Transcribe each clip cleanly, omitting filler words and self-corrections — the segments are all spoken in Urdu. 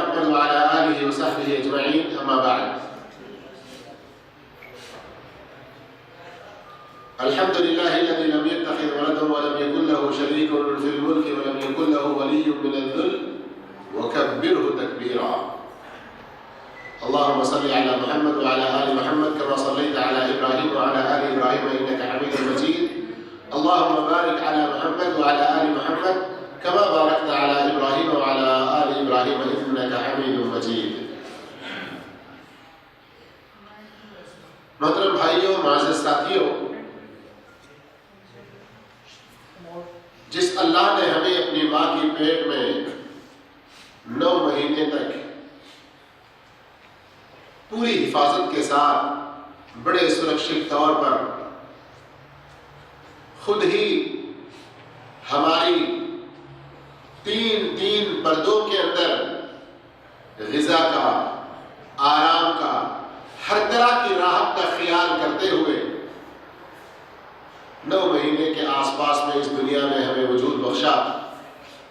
محمد وعلى آله وصحبه أجمعين. أما بعد. الحمد لله الذي لم يتخذ ولدا ولم يكن له شريك في الملك ولم يكن له ولي من الذل وكبره تكبيرا. اللهم صل على محمد وعلى آل محمد كما صليت على إبراهيم وعلى آل إبراهيم إنك حميد مجيد. اللهم بارك على محمد وعلى آل محمد كما باركت على إبراهيم وعلى آل إبراهيم إنك حميد مجيد. محترم بھائیوں، معزز ساتھیوں، جس اللہ نے ہمیں اپنی ماں کی پیٹ میں 9 مہینے تک پوری حفاظت کے ساتھ بڑے سرکشت طور پر خود ہی ہماری تین پردوں کے اندر غذا کا، آرام کا، ہر طرح کی راحت کا خیال کرتے ہوئے 9 مہینے کے آس پاس میں اس دنیا میں ہمیں وجود بخشا،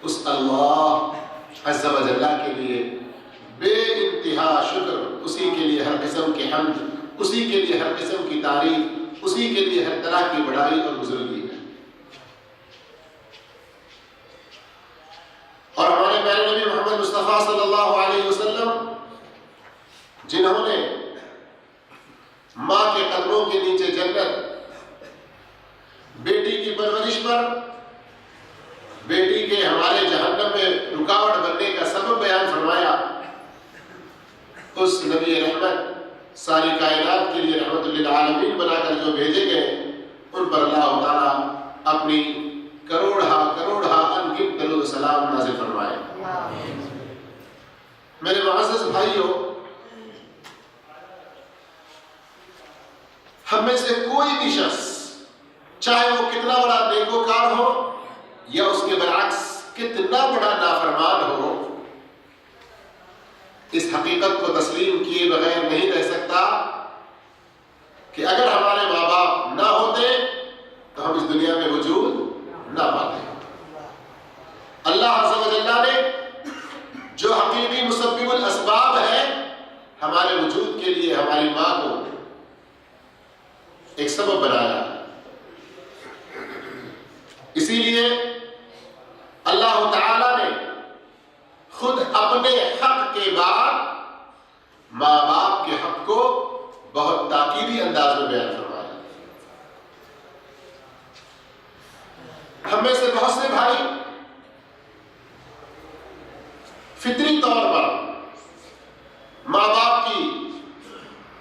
اس اللہ عز و جل کے لیے بے انتہا شکر، اسی کے لیے ہر قسم کی حمد، اسی کے لیے ہر قسم کی تعریف، اسی کے لیے ہر طرح کی بڑائی اور بزرگی ہے. اور ہمارے پیارے نبی محمد مصطفیٰ صلی اللہ علیہ وسلم جنہوں نے ماں کے قدموں کے نیچے جنت، بیٹی کی پرورش پر، بیٹی کے ہمارے جہنم میں رکاوٹ بننے کا سبب بیان فرمایا، اس نبی رحمت ساری کائنات کے لیے رحمت للعالمین بنا کر جو بھیجے گئے، ان پر اللہ تعالیٰ اپنی کروڑا انگنت درود و سلام نازل فرمائے. میرے معزز بھائیوں، ہم میں سے کوئی بھی شخص، چاہے وہ کتنا بڑا نیکوکار ہو یا اس کے برعکس کتنا بڑا نافرمان ہو، اس حقیقت کو تسلیم کیے بغیر نہیں رہ سکتا کہ اگر ہمارے ماں باپ نہ ہوتے تو ہم اس دنیا میں وجود نہ پاتے. اللہ عز و جل نے جو حقیقی مسبب الاسباب ہے ہمارے وجود کے لیے، ہماری ماں کو ایک سبب بنایا. اسی لیے اللہ تعالی نے خود اپنے حق کے بعد ماں باپ کے حق کو بہت تاکیدی انداز میں بیان فرمایا. ہم میں سے بہت سے بھائی فطری طور پر ماں باپ کی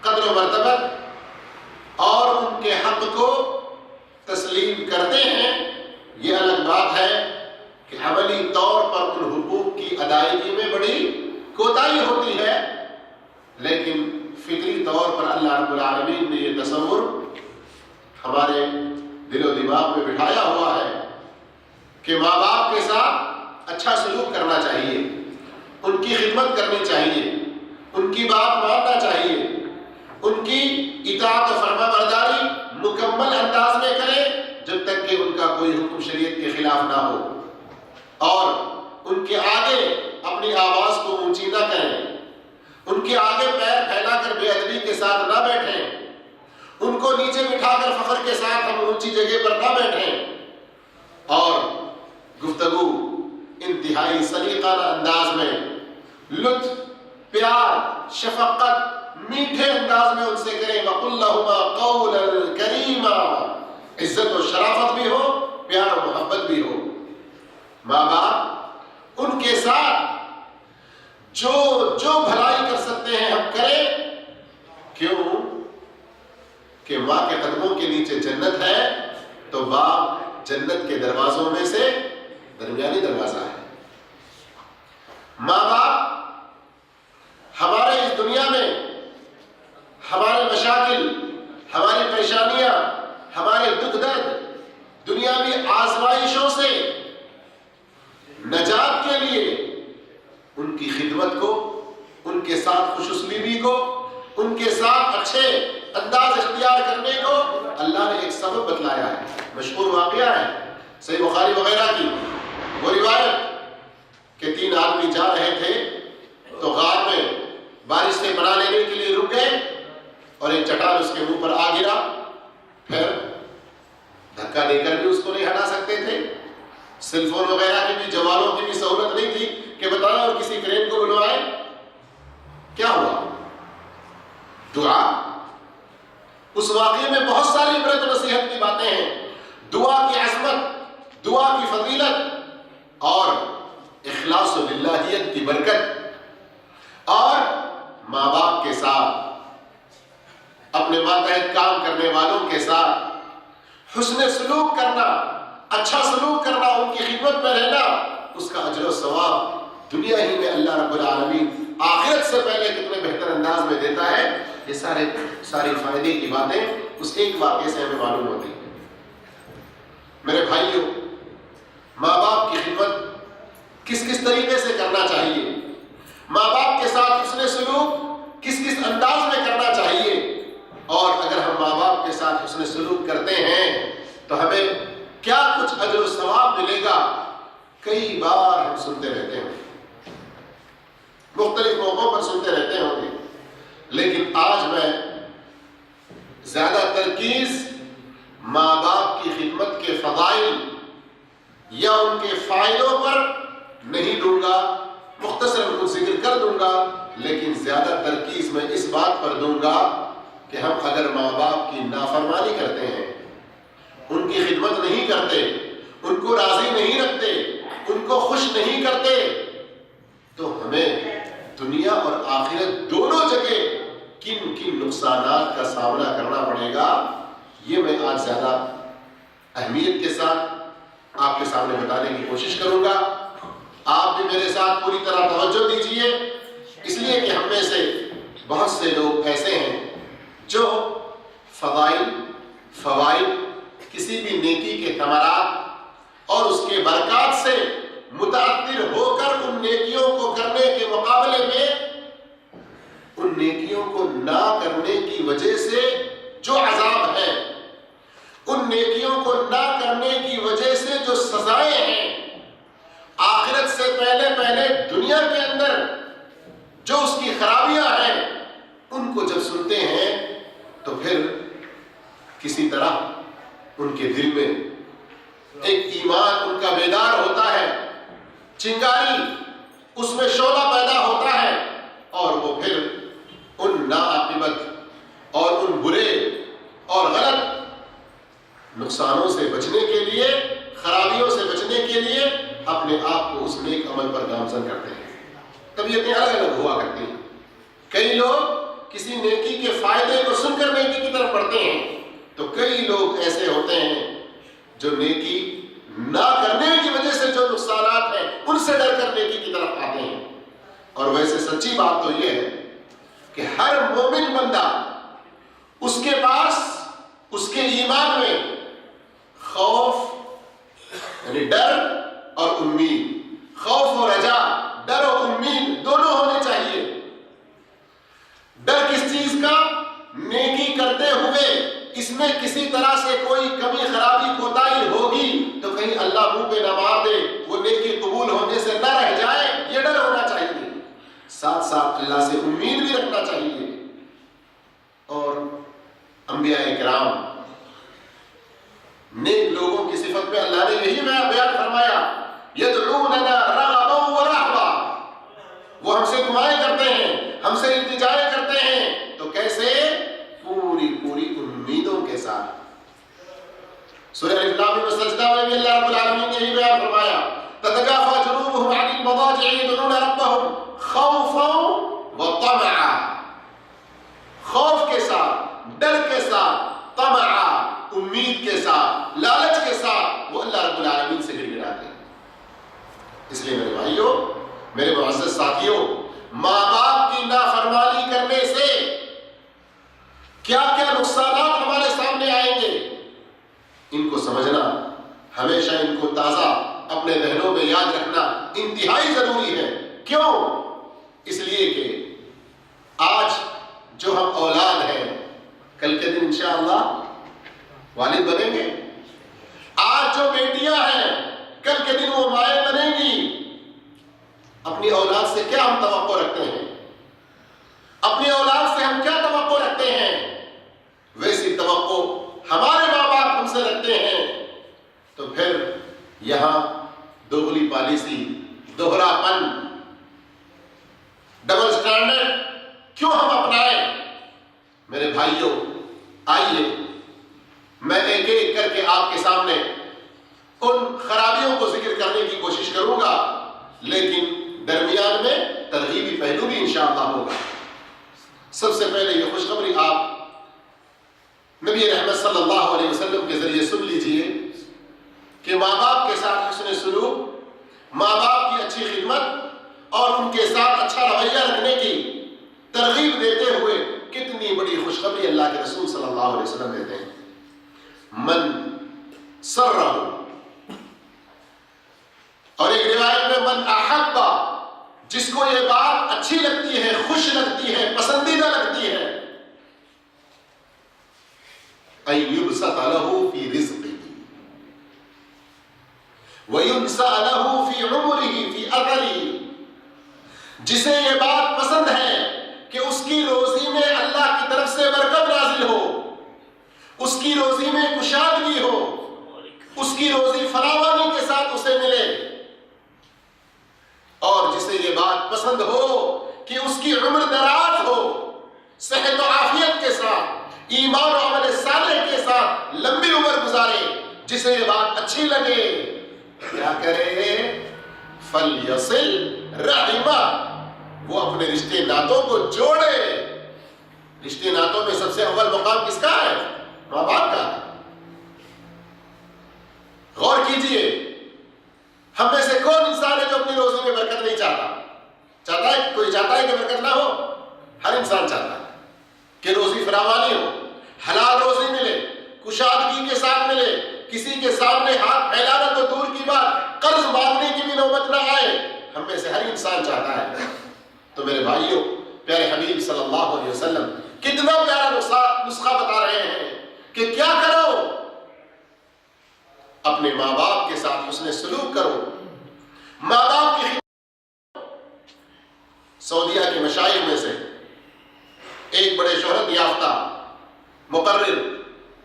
قدر و مرتبت اور ان کے حق کو تسلیم کرتے ہیں. یہ الگ بات ہے کہ عملی طور پر ان حقوق کی ادائیگی میں بڑی کوتاہی ہوتی ہے، لیکن فطری طور پر اللہ رب العالمین نے یہ تصور ہمارے دل و دماغ میں بٹھایا ہوا ہے کہ ماں باپ کے ساتھ اچھا سلوک کرنا چاہیے، ان کی خدمت کرنی چاہیے، ان کی بات ماننا چاہیے، ان کی اطاعت و فرما برداری مکمل انداز میں کریں جب تک کہ ان کا کوئی حکم شریعت کے خلاف نہ ہو، اور ان کے آگے اپنی آواز کو اونچی نہ کریں، ان کے آگے پیر پھیلا کر بے ادبی کے ساتھ نہ بیٹھیں، ان کو نیچے بٹھا کر فخر کے ساتھ ہم اونچی جگہ پر نہ بیٹھیں، اور گفتگو انتہائی سلیقانہ انداز میں، لطف، پیار، شفقت، میٹھے انداز میں ان سے کریں. وَقُلْ لَهُمَا قَوْلًا كَرِيمًا، عزت و شرافت بھی ہو، پیار و محبت بھی ہو. ماں باپ ان کے ساتھ جو بھلائی کر سکتے ہیں ہم کریں. کیوں؟ کہ ماں کے قدموں کے نیچے جنت ہے، تو باپ جنت کے دروازوں میں سے درمیانی دروازہ ہے. ماں باپ ہمارے اس دنیا میں ہمارے مشاکل، ہماری پریشانیاں، ہمارے دکھ درد، دنیاوی آزمائشوں سے نجات کے لیے ان کی خدمت کو، ان کے ساتھ خوش اسلوبی کو، ان کے ساتھ اچھے انداز اختیار کرنے کو اللہ نے ایک سبب بتلایا ہے. مشہور واقعہ ہے صحیح بخاری وغیرہ کی وہ روایت کہ 3 آدمی جا رہے تھے تو اس واقعے میں بہت ساری عبرت و نصیحت کی باتیں ہیں، دعا کی عظمت، دعا کی فضیلت اور اخلاص و للہیت کی برکت، اور ماں باپ کے ساتھ، اپنے ماتحت کام کرنے والوں کے ساتھ حسن سلوک کرنا، اچھا سلوک کرنا، ان کی خدمت میں رہنا، اس کا اجر و ثواب دنیا ہی میں اللہ رب العالمین آخرت سے پہلے کتنے بہتر انداز میں دیتا ہے۔ یہ ساری فائدے کی باتیں اس ایک واقعے سے ہمیں معلوم ہوتی ہیں۔ میرے بھائیوں، ماں باپ کی خدمت کس کس طریقے سے کرنا چاہیے، ماں باپ کے ساتھ حسن سلوک کس کس انداز میں کرنا چاہیے، اور اگر ہم ماں باپ کے ساتھ حسن سلوک کرتے ہیں تو ہمیں کیا کچھ اجر و ثواب ملے گا، کئی بار ہم سنتے رہتے ہیں، مختلف موقعوں پر سنتے رہتے ہوں گے، لیکن آج میں زیادہ ترکیز ماں باپ کی خدمت کے فضائل یا ان کے فائدوں پر نہیں دوں گا، مختصر ان کو ذکر کر دوں گا، لیکن زیادہ ترکیز میں اس بات پر دوں گا کہ ہم اگر ماں باپ کی نافرمانی کرتے ہیں، ان کی خدمت نہیں کرتے، ان کو راضی نہیں رکھتے، ان کو خوش نہیں کرتے، تو ہمیں دنیا اور آخرت دونوں جگہ کن کن نقصانات کا سامنا کرنا پڑے گا، یہ میں آج زیادہ اہمیت کے ساتھ آپ کے سامنے بتانے کی کوشش کروں گا۔ آپ بھی میرے ساتھ پوری طرح توجہ دیجیے، اس لیے کہ ہم میں سے بہت سے لوگ ایسے ہیں جو فوائد کسی بھی نیکی کے ثمرات اور اس کے برکات سے متاثر ہو کر ان نیکیوں کو کرنے کے مقابلے میں ان نیکیوں کو نہ کرنے کی وجہ سے جو عذاب ہے، ان نیکیوں کو نہ کرنے کی وجہ سے جو سزائیں ہیں، آخرت سے پہلے دنیا کے اندر جو اس کی خرابیاں ہیں، ان کو جب سنتے ہیں تو پھر کسی طرح ان کے دل میں ایک ایمان ان کا بیدار ہوتا ہے، چنگاری اس میں شعلہ پیدا ہوتا ہے، اور وہ پھر ان ناعاقبت اور ان برے اور غلط نقصانوں سے بچنے کے لیے، خرابیوں سے بچنے کے لیے اپنے آپ کو اس نیک عمل پر گامزن کرتے ہیں۔ طبیعتیں الگ الگ ہوا کرتی ہیں، کئی لوگ کسی نیکی کے فائدے کو سن کر نیکی کی طرف بڑھتے ہیں، تو کئی لوگ ایسے ہوتے ہیں جو نیکی نہ کرنے کی وجہ سے جو نقصانات ہیں ان سے ڈر کر نیکی کی طرف آتے ہیں۔ اور ویسے سچی بات تو یہ ہے کہ ہر مومن بندہ، اس کے پاس اس کے ایمان میں خوف یعنی ڈر اور امید، خوف اور رجا، ڈر اور امید دونوں ہونے چاہیے۔ ڈر کس چیز کا؟ نیکی کرتے ہوئے اس میں کسی طرح سے کوئی کمی خرابی کوتاہی ہوگی تو کہیں اللہ منہ پہ نہ مار دے، وہ نیکی قبول ہونے سے نہ رہ جائے، یہ ڈر ہونا چاہیے۔ ساتھ ساتھ اللہ سے امید بھی رکھنا چاہیے۔ اور انبیاء کرام، نیک لوگوں کی صفت میں اللہ نے یہی بیان فرمایا، یدعوننا رغبا ورہبا، وہ ہم سے دعائیں کرتے ہیں، ہم سے التجائیں کرتے ہیں، تو کیسے؟ پوری امیدوں کے ساتھ۔ سورہ الف لام میم سجدہ میں بھی اللہ رب العالمین نے یہی بیان فرمایا، تتجافى جنوبهم عن المضاجع يدعون ربهم خوفا وطمعا، خوف کے ساتھ، ڈر کے ساتھ، طمعا امید کے ساتھ، لالچ کے ساتھ وہ اللہ رب العالمین سے گر گراتے ہیں۔ اس لیے میرے بھائیوں، میرے معزز ساتھیوں، ماں باپ کی نافرمانی کرنے سے کیا کیا نقصانات ہمارے سامنے آئیں گے، ان کو سمجھنا، ہمیشہ ان کو تازہ اپنے ذہنوں میں یاد رکھنا انتہائی ضروری ہے۔ کیوں؟ اس لیے کہ آج جو ہم اولاد ہیں، کل کے دن انشاءاللہ والد بنیں گے۔ آج جو بیٹیاں ہیں، کل کے دن وہ مائیں بنیں گی۔ اپنی اولاد سے کیا ہم توقع رکھتے ہیں؟ اپنی اولاد سے ہم کیا توقع رکھتے ہیں؟ ویسی توقع ہمارے ماں باپ ہم سے رکھتے ہیں، تو پھر یہاں دوغلی پالیسی، دوہرا پن، ڈبل سٹینڈرڈ کیوں ہم اپنائیں؟ میرے بھائیوں، آئیے بھی انشاءاللہ ہوگا۔ سب سے پہلے یہ خوشخبری آپ نبی رحمت صلی اللہ علیہ وسلم کے ذریعے سن لیجئے کہ ماں باپ کے ساتھ حسن سلوک، ماں باپ کی اچھی خدمت اور ان کے ساتھ اچھا رویہ رکھنے کی ترغیب دیتے ہوئے کتنی بڑی خوشخبری اللہ کے رسول صلی اللہ علیہ وسلم دیتے ہیں۔ من سرہ، اور ایک روایت میں من احبا، جس کو یہ بات اچھی لگتی ہے، خوش لگتی ہے، پسندیدہ لگتی ہے، ان یبسط لہ فی رزقہ وینسأ لہ فی عمرہ فی اثرہ، جسے یہ بات پسند ہے کہ اس کی روزی میں اللہ کی طرف سے برکت نازل ہو، اس کی روزی میں کشادگی ہو، اس کی روزی فراوانی کے ساتھ اسے ملے، اور جسے یہ بات پسند ہو کہ اس کی عمر دراز ہو، صحت و عافیت کے ساتھ، ایمان و عمل صالح کے ساتھ لمبی عمر گزارے، جسے یہ بات اچھی لگے، کیا کرے؟ فَلْيَصِلْ رَحِمَهُ، وہ اپنے رشتے ناتوں کو جوڑے۔ رشتے ناتوں میں سب سے اول مقام کس کا ہے؟ ماں باپ کا۔ غور کیجئے، ہم میں سے کون انسان ہے جو اپنی روزی میں برکت نہیں چاہتا؟ چاہتا ہے؟ کوئی چاہتا ہے کہ برکت نہ ہو؟ ہر انسان چاہتا ہے کہ روزی فراوانی ہو، حلال روزی ملے، کشادگی کے ساتھ ملے، کسی کے سامنے ہاتھ پھیلانا تو دور کی بات، قرض مانگنے کی بھی نوبت نہ آئے۔ ہم میں سے ہر انسان چاہتا ہے۔ تو میرے بھائیوں، پیارے حبیب صلی اللہ علیہ وسلم کتنا پیارا نسخہ بتا رہے ہیں کہ کیا کرو؟ اپنے ماں باپ کے ساتھ حسن سلوک کرو، ماں باپ کی خدمت۔ سعودیہ کے مشائخ میں سے ایک بڑے شہرت یافتہ مقرر،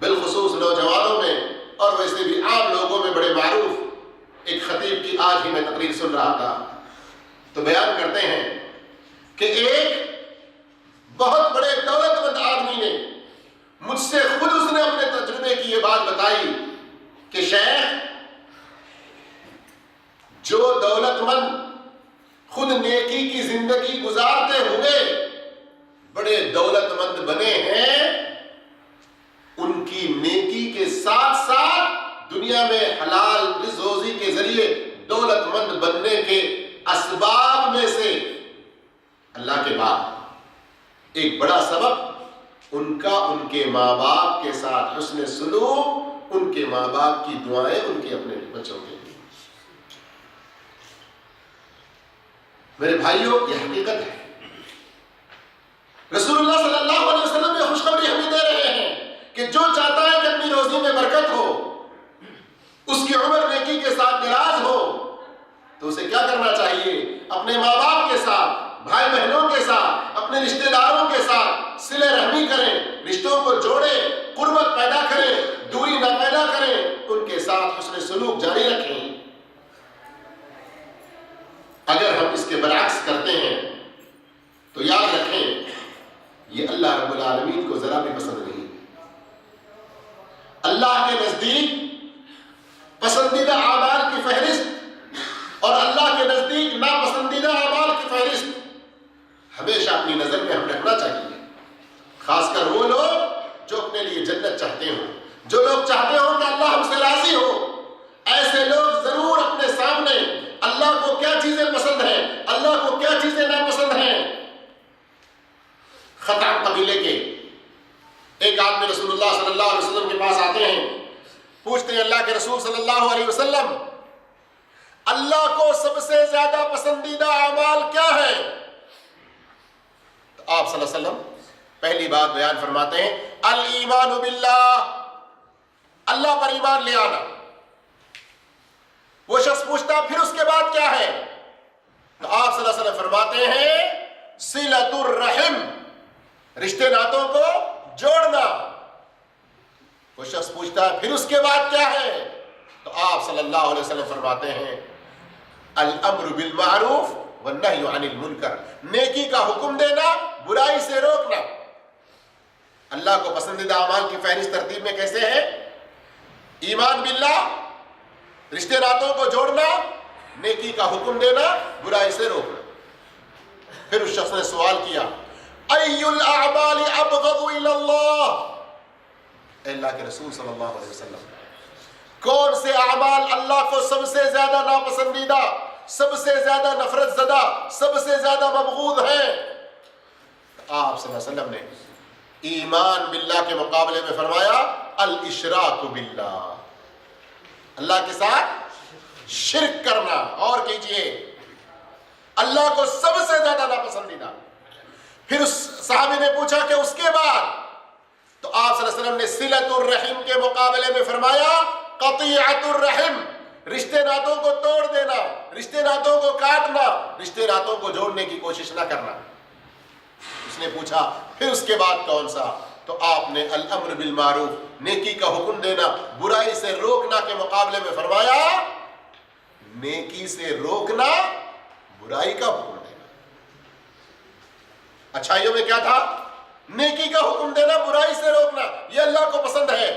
بالخصوص نوجوانوں میں اور ویسے بھی عام لوگوں میں بڑے معروف ایک خطیب کی آج ہی میں تقریر سن رہا تھا، تو بیان کرتے ہیں کہ ایک بہت بڑے دولت مند آدمی نے مجھ سے خود، اس نے اپنے تجربے کی یہ بات بتائی کہ شیخ، جو دولت مند خود نیکی کی زندگی گزارتے ہوئے بڑے دولت مند بنے ہیں، ان کی نیکی کے ساتھ ساتھ دنیا میں حلال رزق روزی کے ذریعے دولت مند بننے کے اسباب میں سے اللہ کے بعد ایک بڑا سبب ان کا ان کے ماں باپ کے ساتھ حسن سلوک، ان کے ماں باپ کی دعائیں ان کے اپنے بچوں کے لیے۔ میرے بھائیوں، یہ حقیقت ہے۔ رسول اللہ صلی اللہ علیہ وسلم یہ خوشخبری ہمیں دے رہے ہیں کہ جو چاہتا ہے کہ اپنی روزی میں برکت ہو، اس کی عمر نیکی کے ساتھ دراز ہو، تو اسے کیا کرنا چاہیے؟ اپنے ماں باپ کے ساتھ، بھائی بہنوں کے ساتھ، اپنے رشتہ داروں کے ساتھ صلہ رحمی کریں، رشتوں کو جوڑیں، قربت پیدا کریں، دوری نہ پیدا کریں، ان کے ساتھ حسن سلوک جاری رکھیں۔ اگر ہم اس کے برعکس کرتے ہیں تو یاد رکھیں، یہ اللہ رب العالمین کو ذرا بھی پسند نہیں۔ اللہ کے نزدیک پسندیدہ اعمال کی فہرست اور اللہ کے نزدیک ناپسندیدہ اعمال کی فہرست ہمیشہ اپنی نظر میں ہم رکھنا چاہیے، خاص کر وہ لوگ جو اپنے لیے جنت چاہتے ہوں، جو لوگ چاہتے ہوں کہ اللہ ہم سے راضی ہو۔ ایسے لوگ ضرور اپنے سامنے اللہ کو کیا چیزیں پسند ہیں، اللہ کو کیا چیزیں ناپسند ہیں۔ خطعم قبیلے کے ایک آدمی رسول اللہ صلی اللہ علیہ وسلم کے پاس آتے ہیں، پوچھتے ہیں اللہ کے رسول صلی اللہ علیہ وسلم، اللہ کو سب سے زیادہ پسندیدہ اعمال کیا ہے؟ تو آپ صلی اللہ علیہ وسلم پہلی بات بیان فرماتے ہیں، الایمان باللہ، اللہ پر ایمان لے آنا۔ وہ شخص پوچھتا پھر اس کے بعد کیا ہے؟ تو آپ صلی اللہ علیہ وسلم فرماتے ہیں صلۃ الرحم، رشتے ناتوں کو جوڑنا۔ وہ شخص پوچھتا ہے پھر اس کے بعد کیا ہے؟ تو آپ صلی اللہ علیہ وسلم فرماتے ہیں الامر بالمعروف والنہی عن المنکر، نیکی کا حکم دینا، برائی سے روکنا۔ اللہ کو پسندیدہ اعمال کی فہرست ترتیب میں کیسے ہے؟ ایمان باللہ، رشتے ناتوں کو جوڑنا، نیکی کا حکم دینا، برائی سے روکنا۔ پھر اس شخص نے سوال کیا ای الاعمال ابغض الی اللہ، اے اللہ کے رسول صلی اللہ علیہ وسلم کون سے اعمال اللہ کو سب سے زیادہ ناپسندیدہ، سب سے زیادہ نفرت زدہ، سب سے زیادہ مبغوض ہیں؟ آپ صلی اللہ علیہ وسلم نے ایمان باللہ کے مقابلے میں فرمایا الاشراک باللہ، اللہ کے ساتھ شرک کرنا۔ اور کیجئے اللہ کو سب سے زیادہ ناپسندیدہ۔ پھر اس صحابی نے پوچھا کہ اس کے بعد؟ تو آپ صلی اللہ علیہ وسلم نے صلۃ الرحم کے مقابلے میں فرمایا قطیعۃ الرحم، رشتے ناتوں کو توڑ دینا، رشتے ناتوں کو کاٹنا، رشتے ناتوں کو جوڑنے کی کوشش نہ کرنا۔ اس نے پوچھا پھر اس کے بعد کون سا؟ تو آپ نے الامر بالمعروف، نیکی کا حکم دینا، برائی سے روکنا کے مقابلے میں فرمایا نیکی سے روکنا، برائی کا حکم دینا۔ اچھائیوں میں کیا تھا؟ نیکی کا حکم دینا، برائی سے روکنا، یہ اللہ کو پسند ہے۔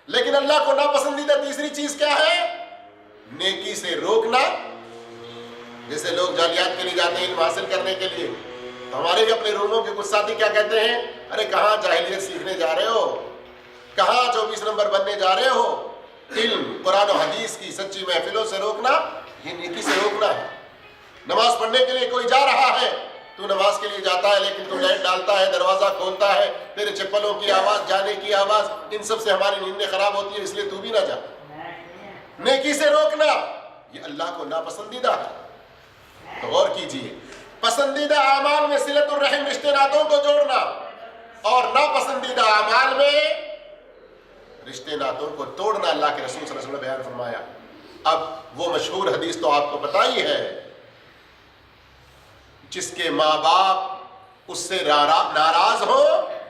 لیکن اللہ کو ناپسندیدہ تیسری چیز کیا ہے؟ نیکی سے روکنا۔ جیسے لوگ جالیات کے لیے جاتے ہیں علم حاصل کرنے کے لیے، تو ہمارے بھی اپنے روموں کے کچھ ساتھی کیا کہتے ہیں، ارے کہاں جاہلیت سیکھنے جا رہے ہو، کہاں 24 نمبر بننے جا رہے ہو۔ علم قرآن و حدیث کی سچی محفلوں سے روکنا، یہ نیکی سے روکنا ہے۔ نماز پڑھنے کے لیے کوئی جا رہا ہے، تو نماز کے لیے جاتا ہے لیکن تو لائٹ ڈالتا ہے، دروازہ کھولتا ہے، تیرے چپلوں کی آواز، جانے کی آواز، ان سب سے ہماری نیندیں خراب ہوتی ہیں، اس لیے تو بھی نہ جا۔ نیکی سے روکنا یہ اللہ کو ناپسندیدہ ہے۔ تو غور کیجئے، پسندیدہ اعمال میں صلۃ الرحم، رشتے ناتوں کو جوڑنا، اور ناپسندیدہ اعمال میں رشتے ناتوں کو توڑنا، اللہ کے رسول صلی اللہ علیہ وسلم نے بیان فرمایا۔ اب وہ مشہور حدیث تو آپ کو پتہ ہی ہے، جس کے ماں باپ اس سے ناراض ہو،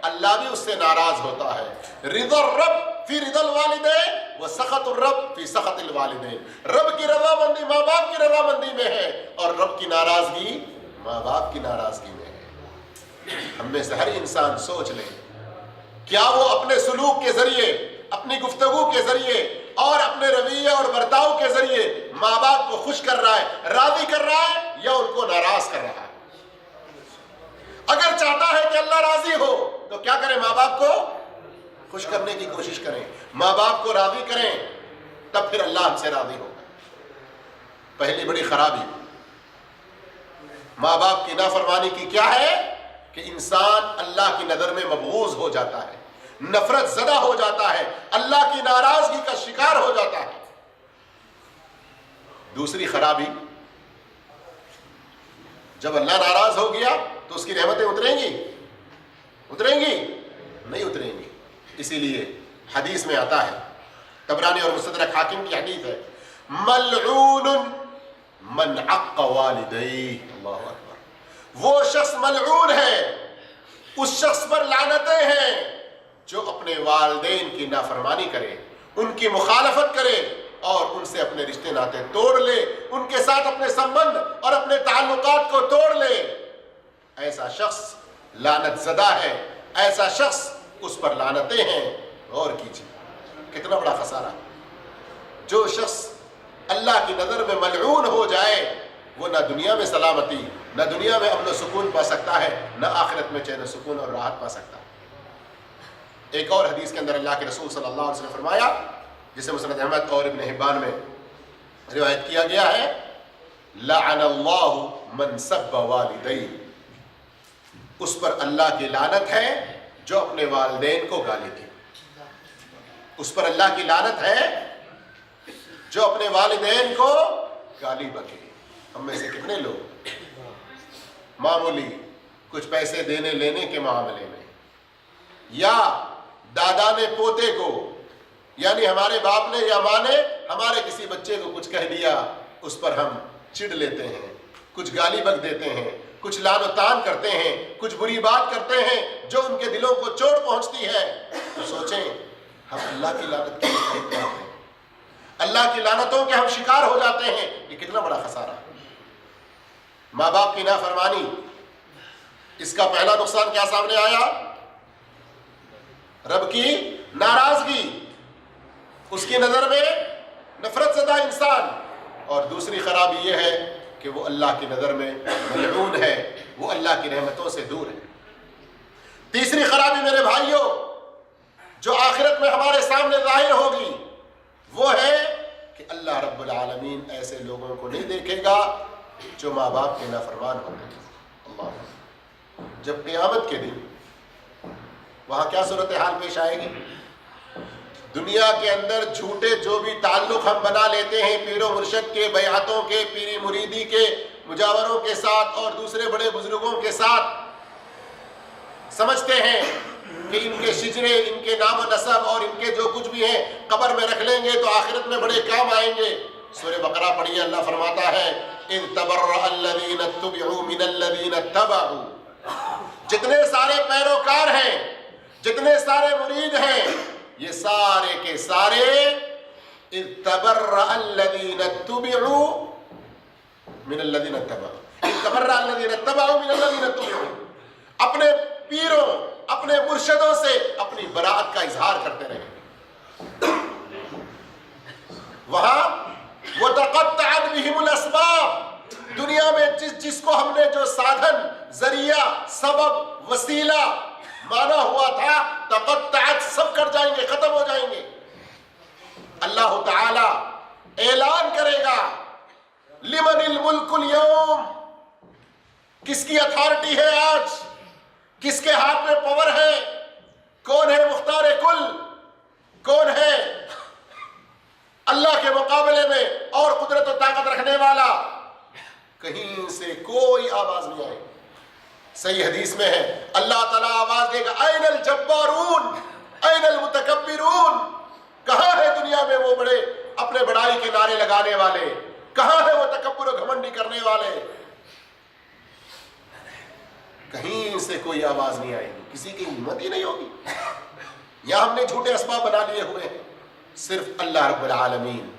اللہ بھی اس سے ناراض ہوتا ہے۔ رضا الرب فی رضا الوالدین و سخط الرب فی سخط الوالدین، رب کی رضامندی ماں باپ کی رضامندی میں ہے، اور رب کی ناراضگی ماں باپ کی ناراضگی میں ہے۔ ہم میں سے ہر انسان سوچ لے، کیا وہ اپنے سلوک کے ذریعے، اپنی گفتگو کے ذریعے اور اپنے رویے اور برتاؤ کے ذریعے ماں باپ کو خوش کر رہا ہے، راضی کر رہا ہے، یا ان کو ناراض کر رہا ہے؟ اگر چاہتا ہے کہ اللہ راضی ہو تو کیا کریں؟ ماں باپ کو خوش کرنے کی کوشش کریں، ماں باپ کو راضی کریں، تب پھر اللہ ہم سے راضی ہوگا۔ پہلی بڑی خرابی ماں باپ کی نافرمانی کی کیا ہے کہ انسان اللہ کی نظر میں مبغوض ہو جاتا ہے، نفرت زدہ ہو جاتا ہے، اللہ کی ناراضگی کا شکار ہو جاتا ہے۔ دوسری خرابی، جب اللہ ناراض ہو گیا تو اس کی رحمتیں اتریں گی؟ اتریں گی؟ نہیں اتریں گی۔ اسی لیے حدیث میں آتا ہے، طبرانی اور مستدرک حاکم کی حدیث ہے، ملعون من عق والدیہ، اللہ اکبر، وہ شخص ملعون ہے، اس شخص پر لعنتیں ہیں جو اپنے والدین کی نافرمانی کرے، ان کی مخالفت کرے اور ان سے اپنے رشتے ناتے توڑ لے، ان کے ساتھ اپنے سمبند اور اپنے تعلقات کو توڑ لے۔ ایسا شخص لعنت زدہ ہے، ایسا شخص اس پر لعنتیں ہیں۔ غور کیجیے کتنا بڑا خسارہ۔ جو شخص اللہ کی نظر میں ملعون ہو جائے، وہ نہ دنیا میں سلامتی، نہ دنیا میں امن و سکون پا سکتا ہے، نہ آخرت میں چین و سکون اور راحت پا سکتا ہے۔ ایک اور حدیث کے اندر اللہ کے رسول صلی اللہ علیہ وسلم نے فرمایا، جسے مسند احمد اور ابن حبان میں روایت کیا گیا ہے، لعن اللہ من سب والدیہ، اس پر اللہ کی لعنت ہے جو اپنے والدین کو گالی دے۔ اس پر اللہ کی لعنت ہے جو اپنے والدین کو گالی بکے۔ ہم میں سے کتنے لوگ معمولی کچھ پیسے دینے لینے کے معاملے میں، یا دادا نے پوتے کو، یعنی ہمارے باپ نے یا ماں نے ہمارے کسی بچے کو کچھ کہہ دیا، اس پر ہم چڑ لیتے ہیں، کچھ گالی بک دیتے ہیں، کچھ لعن و طعن کرتے ہیں، کچھ بری بات کرتے ہیں جو ان کے دلوں کو چوٹ پہنچتی ہے۔ تو سوچیں ہم اللہ کی لعنت کے مستحق ہیں، اللہ کی لعنتوں کے ہم شکار ہو جاتے ہیں، یہ کتنا بڑا خسارہ ہے۔ ماں باپ کی نافرمانی، اس کا پہلا نقصان کیا سامنے آیا؟ رب کی ناراضگی، اس کی نظر میں نفرت زدہ انسان، اور دوسری خرابی یہ ہے کہ وہ اللہ کی نظر میں ملعون ہے، وہ اللہ کی رحمتوں سے دور ہیں۔ تیسری خرابی میرے بھائیوں جو آخرت میں ہمارے سامنے ظاہر ہوگی وہ ہے کہ اللہ رب العالمین ایسے لوگوں کو نہیں دیکھے گا جو ماں باپ کے نافرمان ہوتے ہیں۔ اللہ، جب قیامت کے دن وہاں کیا صورتحال پیش آئے گی؟ دنیا کے اندر جھوٹے جو بھی تعلق ہم بنا لیتے ہیں پیر و مرشد کے، بیعتوں کے، پیری مریدی کے، مجاوروں کے ساتھ اور دوسرے بڑے بزرگوں کے ساتھ، سمجھتے ہیں کہ ان کے شجرے، ان کے نام و نسب اور ان کے جو کچھ بھی ہیں قبر میں رکھ لیں گے تو آخرت میں بڑے کام آئیں گے۔ سورہ بقرہ پڑھیے، اللہ فرماتا ہے اذ تبرأ الذین اتبعوا من الذین اتبعوا، جتنے سارے پیروکار ہیں، جتنے سارے مرید ہیں، یہ سارے کے سارے اذ تبرأ الذین اتبعوا من الذین اتبعوا، اذ تبرأ الذین اتبعوا من الذین اتبعوا، اپنے پیروں، اپنے مرشدوں سے اپنی براءت کا اظہار کرتے رہے۔ وہاں وَتَقَطَّعَتْ بِهِمُ الْأَسْبَابُ، دنیا میں جس کو ہم نے جو سادھن، ذریعہ، سبب، وسیلہ مانا ہوا تھا، تقطعت، سب کٹ جائیں گے، ختم ہو جائیں گے۔ اللہ تعالی اعلان کرے گا لمن الملک اليوم، کس کی اتھارٹی ہے آج، کس کے ہاتھ میں پاور ہے، کون ہے مختار کل، کون ہے اللہ کے مقابلے میں اور قدرت و طاقت رکھنے والا؟ کہیں سے کوئی آواز نہیں آئے۔ صحیح حدیث میں ہے اللہ تعالیٰ آواز دے گا این الجبارون این المتکبرون، کہاں ہے دنیا میں وہ بڑے اپنے بڑائی کے نعرے لگانے والے، کہاں ہے وہ تکبر و گھمنڈی کرنے والے؟ کہیں سے کوئی آواز نہیں آئے گی، کسی کی ہمت ہی نہیں ہوگی۔ یا ہم نے جھوٹے اسباب بنا لیے ہوئے ہیں۔ صرف اللہ رب العالمین،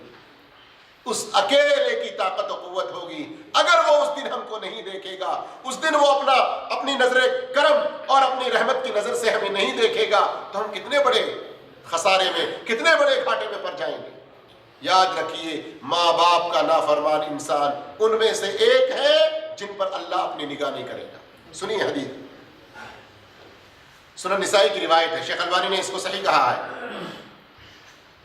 اس اکیلے کی طاقت و قوت ہوگی۔ اگر وہ اس دن ہم کو نہیں دیکھے گا، اس دن وہ اپنی نظر کرم اور اپنی رحمت کی نظر سے ہمیں نہیں دیکھے گا تو ہم کتنے بڑے خسارے میں، کتنے بڑے گھاٹے میں پڑ جائیں گے۔ یاد رکھیے ماں باپ کا نافرمان انسان ان میں سے ایک ہے جن پر اللہ اپنی نگاہ نہیں کرے گا۔ سنیے حدیث، سنن نسائی کی روایت ہے، شیخ البانی نے اس کو صحیح کہا ہے۔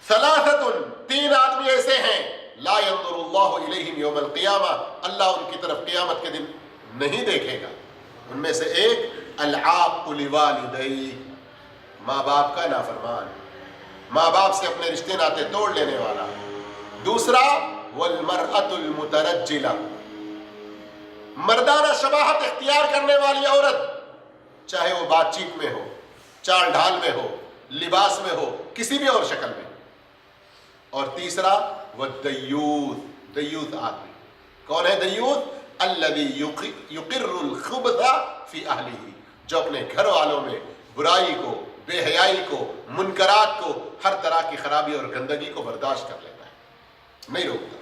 ثلاثۃ، تین آدمی ایسے ہیں لا ينظر اللہ الیہم یوم القیامہ، اللہ ان کی طرف قیامت کے دن نہیں دیکھے گا۔ ان میں سے ایک العاق لوالدیہ، ماں باپ کا نافرمان، ماں باپ سے اپنے رشتے ناطے توڑ لینے والا۔ دوسرا والمرأۃ المترجلہ، مردانہ شباہت اختیار کرنے والی عورت، چاہے وہ بات چیت میں ہو، چال ڈھال میں ہو، لباس میں ہو، کسی بھی اور شکل میں۔ اور تیسرا والدیوث، دیوث آدمی کون ہے؟ دیوث الذی یقر الخبث فی اہلہ، جو اپنے گھر والوں میں برائی کو، بے حیائی کو، منکرات کو، ہر طرح کی خرابی اور گندگی کو برداشت کر لیتا ہے، نہیں روکتا۔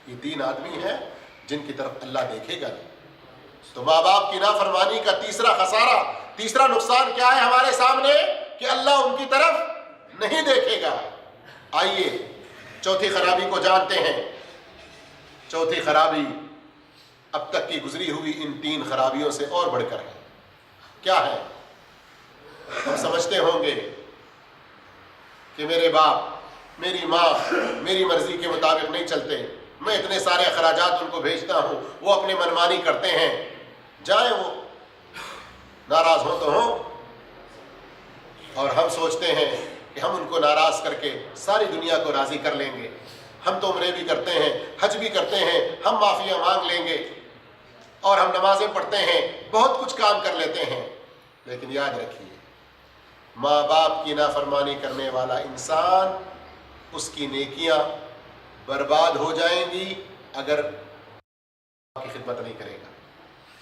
یہ تین آدمی ہیں جن کی طرف اللہ دیکھے گا نہیں۔ تو ماں باپ کی نافرمانی کا تیسرا خسارہ، تیسرا نقصان کیا ہے ہمارے سامنے؟ کہ اللہ ان کی طرف نہیں دیکھے گا۔ آئیے چوتھی خرابی کو جانتے ہیں۔ چوتھی خرابی اب تک کی گزری ہوئی ان تین خرابیوں سے اور بڑھ کر ہے۔ کیا ہے؟ ہم سمجھتے ہوں گے کہ میرے باپ، میری ماں میری مرضی کے مطابق نہیں چلتے، میں اتنے سارے اخراجات ان کو بھیجتا ہوں، وہ اپنے منمانی کرتے ہیں، جائیں وہ ناراض ہوں تو ہوں۔ اور ہم سوچتے ہیں کہ ہم ان کو ناراض کر کے ساری دنیا کو راضی کر لیں گے، ہم تو عمرے بھی کرتے ہیں، حج بھی کرتے ہیں، ہم معافیاں مانگ لیں گے اور ہم نمازیں پڑھتے ہیں، بہت کچھ کام کر لیتے ہیں۔ لیکن یاد رکھیے ماں باپ کی نافرمانی کرنے والا انسان، اس کی نیکیاں برباد ہو جائیں گی اگر کی خدمت نہیں کرے گا۔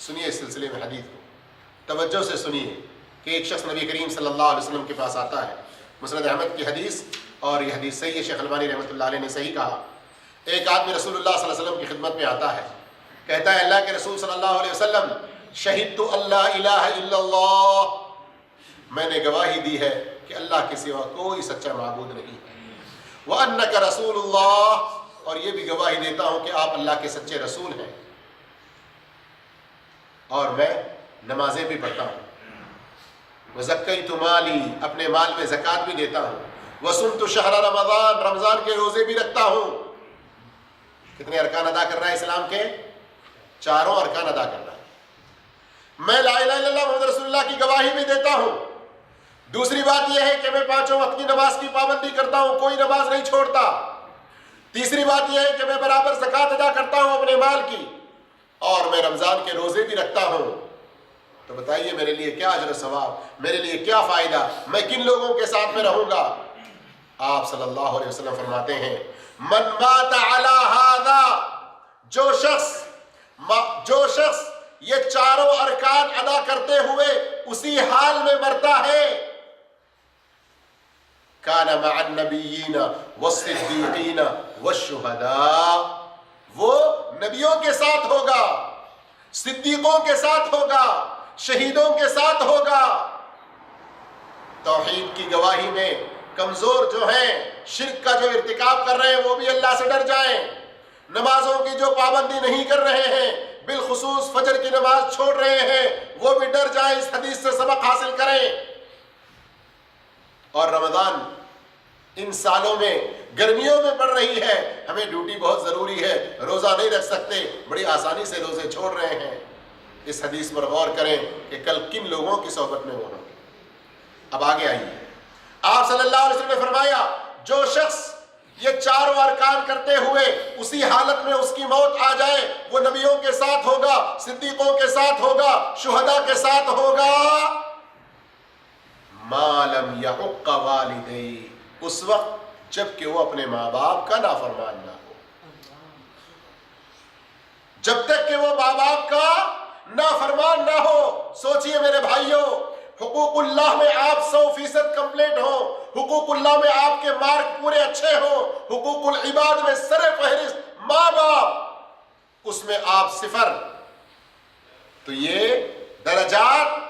سنیے اس سلسلے میں حدیث کو توجہ سے سنیے کہ ایک شخص نبی کریم صلی اللہ علیہ وسلم کے پاس آتا ہے، مسند احمد کی حدیث، اور یہ حدیث صحیح ہے، شیخ البانی رحمۃ اللہ علیہ نے صحیح کہا۔ ایک آدمی رسول اللہ صلی اللہ علیہ وسلم کی خدمت میں آتا ہے، کہتا ہے اللہ کے رسول صلی اللہ علیہ وسلم، شہدت اللہ الہ الا اللہ، میں نے گواہی دی ہے کہ اللہ کے سوا کوئی سچا معبود نہیں ہے، وانک رسول اللہ، اور یہ بھی گواہی دیتا ہوں کہ آپ اللہ کے سچے رسول ہیں۔ اور میں نمازیں بھی پڑھتا ہوں، وزکیت مالی، اپنے مال میں زکوٰۃ بھی دیتا ہوں، وصمت شہر رمضان، رمضان کے روزے بھی رکھتا ہوں۔ کتنے ارکان ادا کر رہا ہے اسلام کے؟ چاروں ارکان ادا کر رہا ہے۔ میں لا الہ الا اللہ محمد رسول اللہ کی گواہی بھی دیتا ہوں۔ دوسری بات یہ ہے کہ میں 5 وقت کی نماز کی پابندی کرتا ہوں، کوئی نماز نہیں چھوڑتا۔ تیسری بات یہ ہے کہ میں برابر زکوٰۃ ادا کرتا ہوں اپنے مال کی، اور میں رمضان کے روزے بھی رکھتا ہوں۔ تو بتائیے میرے لیے کیا اجر و ثواب، میرے لیے کیا فائدہ، میں کن لوگوں کے ساتھ میں رہوں گا؟ آپ صلی اللہ علیہ وسلم فرماتے ہیں من مات علی ھذا، جو شخص یہ چاروں ارکان ادا کرتے ہوئے اسی حال میں مرتا ہے، کان مع النبیین والصدیقین والشہداء، وہ نبیوں کے ساتھ ہوگا، صدیقوں کے ساتھ ہوگا، شہیدوں کے ساتھ ہوگا۔ توحید کی گواہی میں کمزور جو ہیں، شرک کا جو ارتکاب کر رہے ہیں، وہ بھی اللہ سے ڈر جائیں۔ نمازوں کی جو پابندی نہیں کر رہے ہیں، بالخصوص فجر کی نماز چھوڑ رہے ہیں، وہ بھی ڈر جائیں، اس حدیث سے سبق حاصل کریں۔ اور رمضان ان سالوں میں گرمیوں میں پڑ رہی ہے، ہمیں ڈیوٹی بہت ضروری ہے، روزہ نہیں رکھ سکتے، بڑی آسانی سے روزے چھوڑ رہے ہیں۔ اس حدیث پر غور کریں کہ کل کن لوگوں کی صحبت میں وہ ہوں گے۔ اب آگے آئیے، آپ صلی اللہ علیہ وسلم نے فرمایا جو شخص یہ چاروں ارکان کرتے ہوئے اسی حالت میں اس کی موت آ جائے، وہ نبیوں کے ساتھ ہوگا، صدیقوں کے ساتھ ہوگا، شہداء کے ساتھ ہوگا، ما لم یحق والدیہ، اس وقت جب کہ وہ اپنے ماں باپ کا نافرمان نہ ہو۔ جب تک کہ وہ ماں باپ کا نافرمان نہ ہو۔ سوچئے میرے بھائیوں، حقوق اللہ میں آپ 100% کمپلیٹ ہو، حقوق اللہ میں آپ کے مارک پورے اچھے ہوں، حقوق العباد میں سر فہرست ماں باپ، اس میں آپ 0، تو یہ درجات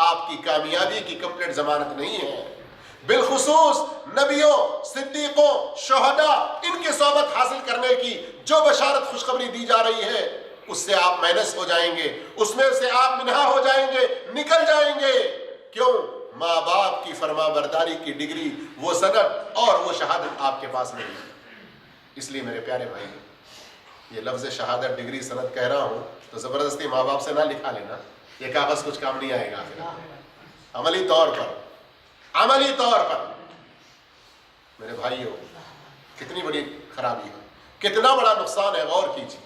آپ کی کامیابی کی کمپلیٹ ضمانت نہیں ہے۔ بالخصوص نبیوں، صدیقوں، شہداء، ان کی صحبت حاصل کرنے کی جو بشارت خوشخبری دی جا رہی ہے، اس سے آپ مائنس ہو جائیں گے، اس میں سے آپ منہا ہو جائیں گے، نکل جائیں گے۔ کیوں؟ ماں باپ کی فرما برداری کی ڈگری، وہ سند اور وہ شہادت آپ کے پاس نہیں ہے۔ اس لیے میرے پیارے بھائی، یہ لفظ شہادت، ڈگری، سند کہہ رہا ہوں تو زبردستی ماں باپ سے نہ لکھا لینا، یہ کاغذ کچھ کام نہیں آئے گا۔ عملی طور پر میرے بھائیوں، کتنی بڑی خرابی ہے، کتنا بڑا نقصان ہے، غور کیجیے۔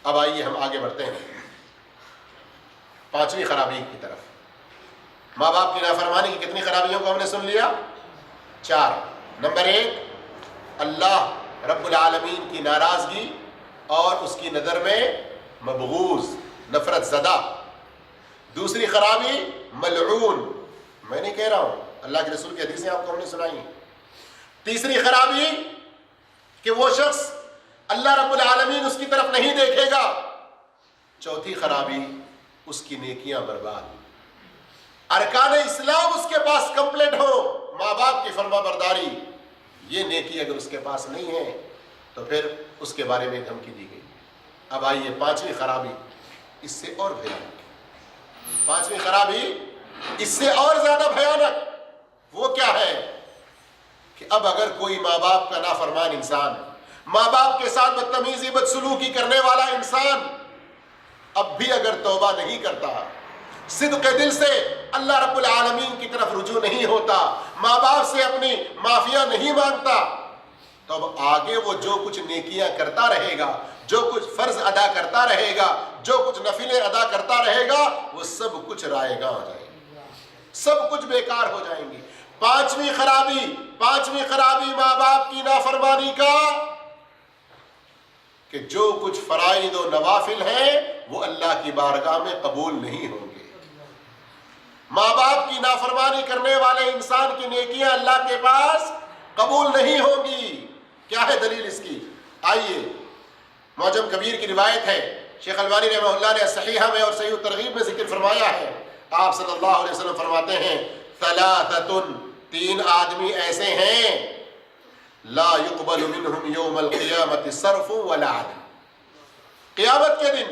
اب آئیے ہم آگے بڑھتے ہیں 5ویں خرابی کی طرف۔ ماں باپ کی نافرمانی کی کتنی خرابیوں کو ہم نے سن لیا؟ 4۔ نمبر 1، اللہ رب العالمین کی ناراضگی اور اس کی نظر میں مبغوض، نفرت زدہ۔ دوسری خرابی ملعون، میں نہیں کہہ رہا ہوں، اللہ کے رسول کی حدیثیں آپ کو ہم نے سنائی۔ تیسری خرابی کہ وہ شخص اللہ رب العالمین اس کی طرف نہیں دیکھے گا۔ چوتھی خرابی اس کی نیکیاں برباد۔ ارکان اسلام اس کے پاس کمپلیٹ ہو، ماں باپ کی فرما برداری، یہ نیکی اگر اس کے پاس نہیں ہے تو پھر اس کے بارے میں دھمکی دی گئی۔ اب آئیے 5ویں خرابی، اس سے اور بھیانک۔ 5ویں خرابی اس سے اور زیادہ بھیانک، وہ کیا ہے کہ اب اگر کوئی ماں باپ کا نافرمان انسان، ماں باپ کے ساتھ بدتمیزی، بدسلوکی کرنے والا انسان اب بھی اگر توبہ نہیں کرتا، صدق دل سے اللہ رب العالمین کی طرف رجوع نہیں ہوتا، ماں باپ سے اپنی معافیہ نہیں مانگتا، تو اب آگے وہ جو کچھ نیکیاں کرتا رہے گا، جو کچھ فرض ادا کرتا رہے گا، جو کچھ نفلیں ادا کرتا رہے گا، وہ سب کچھ رائے گاں ہو جائے گا، سب کچھ بیکار ہو جائیں گی۔ 5ویں خرابی ماں باپ کی نافرمانی کا، کہ جو کچھ فرائض و نوافل ہیں وہ اللہ کی بارگاہ میں قبول نہیں ہوں گے۔ ماں باپ کی نافرمانی کرنے والے انسان کی نیکیاں اللہ کے پاس قبول نہیں ہوں گی۔ کیا ہے دلیل اس کی؟ آئیے، معجم کبیر کی روایت ہے، شیخ البانی رحمہ اللہ نے صحیحہ میں اور صحیح الترغیب میں ذکر فرمایا ہے، آپ صلی اللہ علیہ وسلم فرماتے ہیں ثلاثۃ، 3 آدمی ایسے ہیں لا يقبل منهم يوم القیامت صرف ولا عدل، قیامت کے دن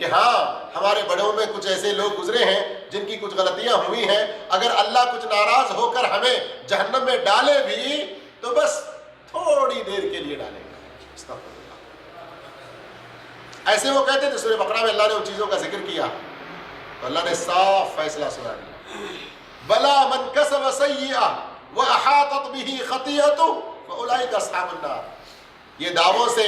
کہ ہاں ہمارے بڑوں میں کچھ ایسے لوگ گزرے ہیں جن کی کچھ غلطیاں ہوئی ہیں، اگر اللہ کچھ ناراض ہو کر ہمیں جہنم میں ڈالے بھی تو بس تھوڑی دیر کے لیے ڈالے گا۔ ایسے وہ کہتے تھے۔ سورہ بقرہ میں اللہ نے ان چیزوں کا ذکر کیا تو اللہ نے صاف فیصلہ سنا دیا، بلا من کسب سیئہ واحاطت به خطیئته فاولئک اصحاب النار۔ یہ دعووں سے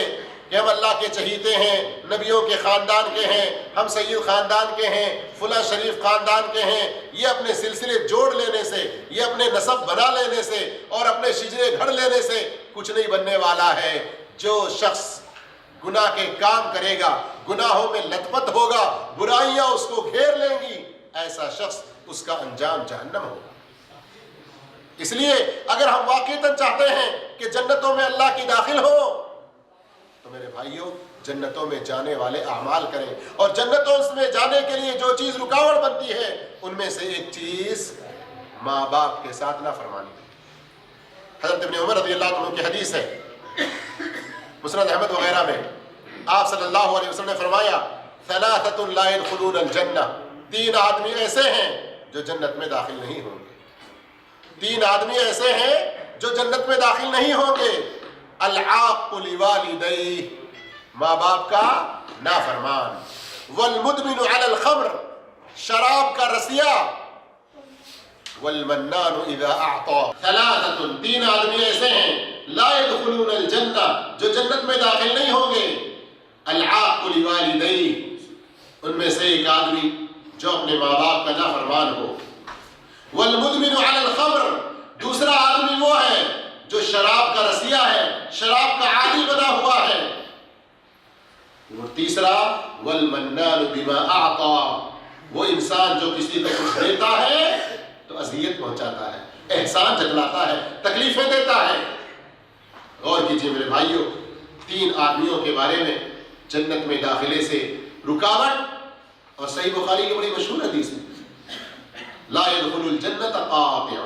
کہ ہم اللہ کے چہیتے ہیں، نبیوں کے خاندان کے ہیں، ہم سید خاندان کے ہیں، فلاں شریف خاندان کے ہیں، یہ اپنے سلسلے جوڑ لینے سے، یہ اپنے نسب بنا لینے سے اور اپنے شجرے گھڑ لینے سے کچھ نہیں بننے والا ہے۔ جو شخص گناہ کے کام کرے گا، گناہوں میں لت پت ہوگا، برائیاں اس کو گھیر لیں گی، ایسا شخص اس کا انجام جہنم ہوگا۔ اس لیے اگر ہم واقعتاً چاہتے ہیں کہ جنتوں میں اللہ کی داخل ہو تو میرے بھائیوں جنتوں میں جانے والے اعمال کریں، اور جنتوں میں جانے کے لیے جو چیز رکاوٹ بنتی ہے ان میں سے ایک چیز ماں باپ کے ساتھ نافرمانی۔ حضرت ابن عمر رضی اللہ عنہ کی حدیث ہے مسند احمد وغیرہ میں، آپ صلی اللہ علیہ وسلم نے فرمایا ثلاثۃ لا يدخلون الجنہ، 3 آدمی ایسے ہیں جو جنت میں داخل نہیں ہوں گے۔ 3 آدمی ایسے ہیں جو جنت میں داخل نہیں ہوں گے۔ العاق لوالدیہ، ماں باپ کا نافرمان، والمدمن علی الخمر، شراب کا رسیا، والمنان اذا اعطى۔ ثلاثۃ، 3 آدمی ایسے ہیں لا يدخلون الجنہ، جو جنت میں داخل نہیں ہوں گے۔ العاق لوالدیہ، ان میں سے ایک آدمی جو اپنے ماں باپ کا نافرمان ہو۔ والمدمن علی الخمر، دوسرا آدمی وہ ہے جو شراب کا رسیا ہے، شراب کا عادی بنا ہوا ہے۔ اور تیسرا والمنان بما اعطى، وہ انسان جو کسی کو کچھ دیتا ہے تو اذیت پہنچاتا ہے، احسان جتلاتا ہے، تکلیفیں دیتا ہے۔ غور کیجئے میرے بھائیوں، 3 آدمیوں کے بارے میں جنت میں داخلے سے رکاوٹ، اور صحیح بخاری کی بڑی مشہور حدیث ہے لا يدخل الجنة قاطع،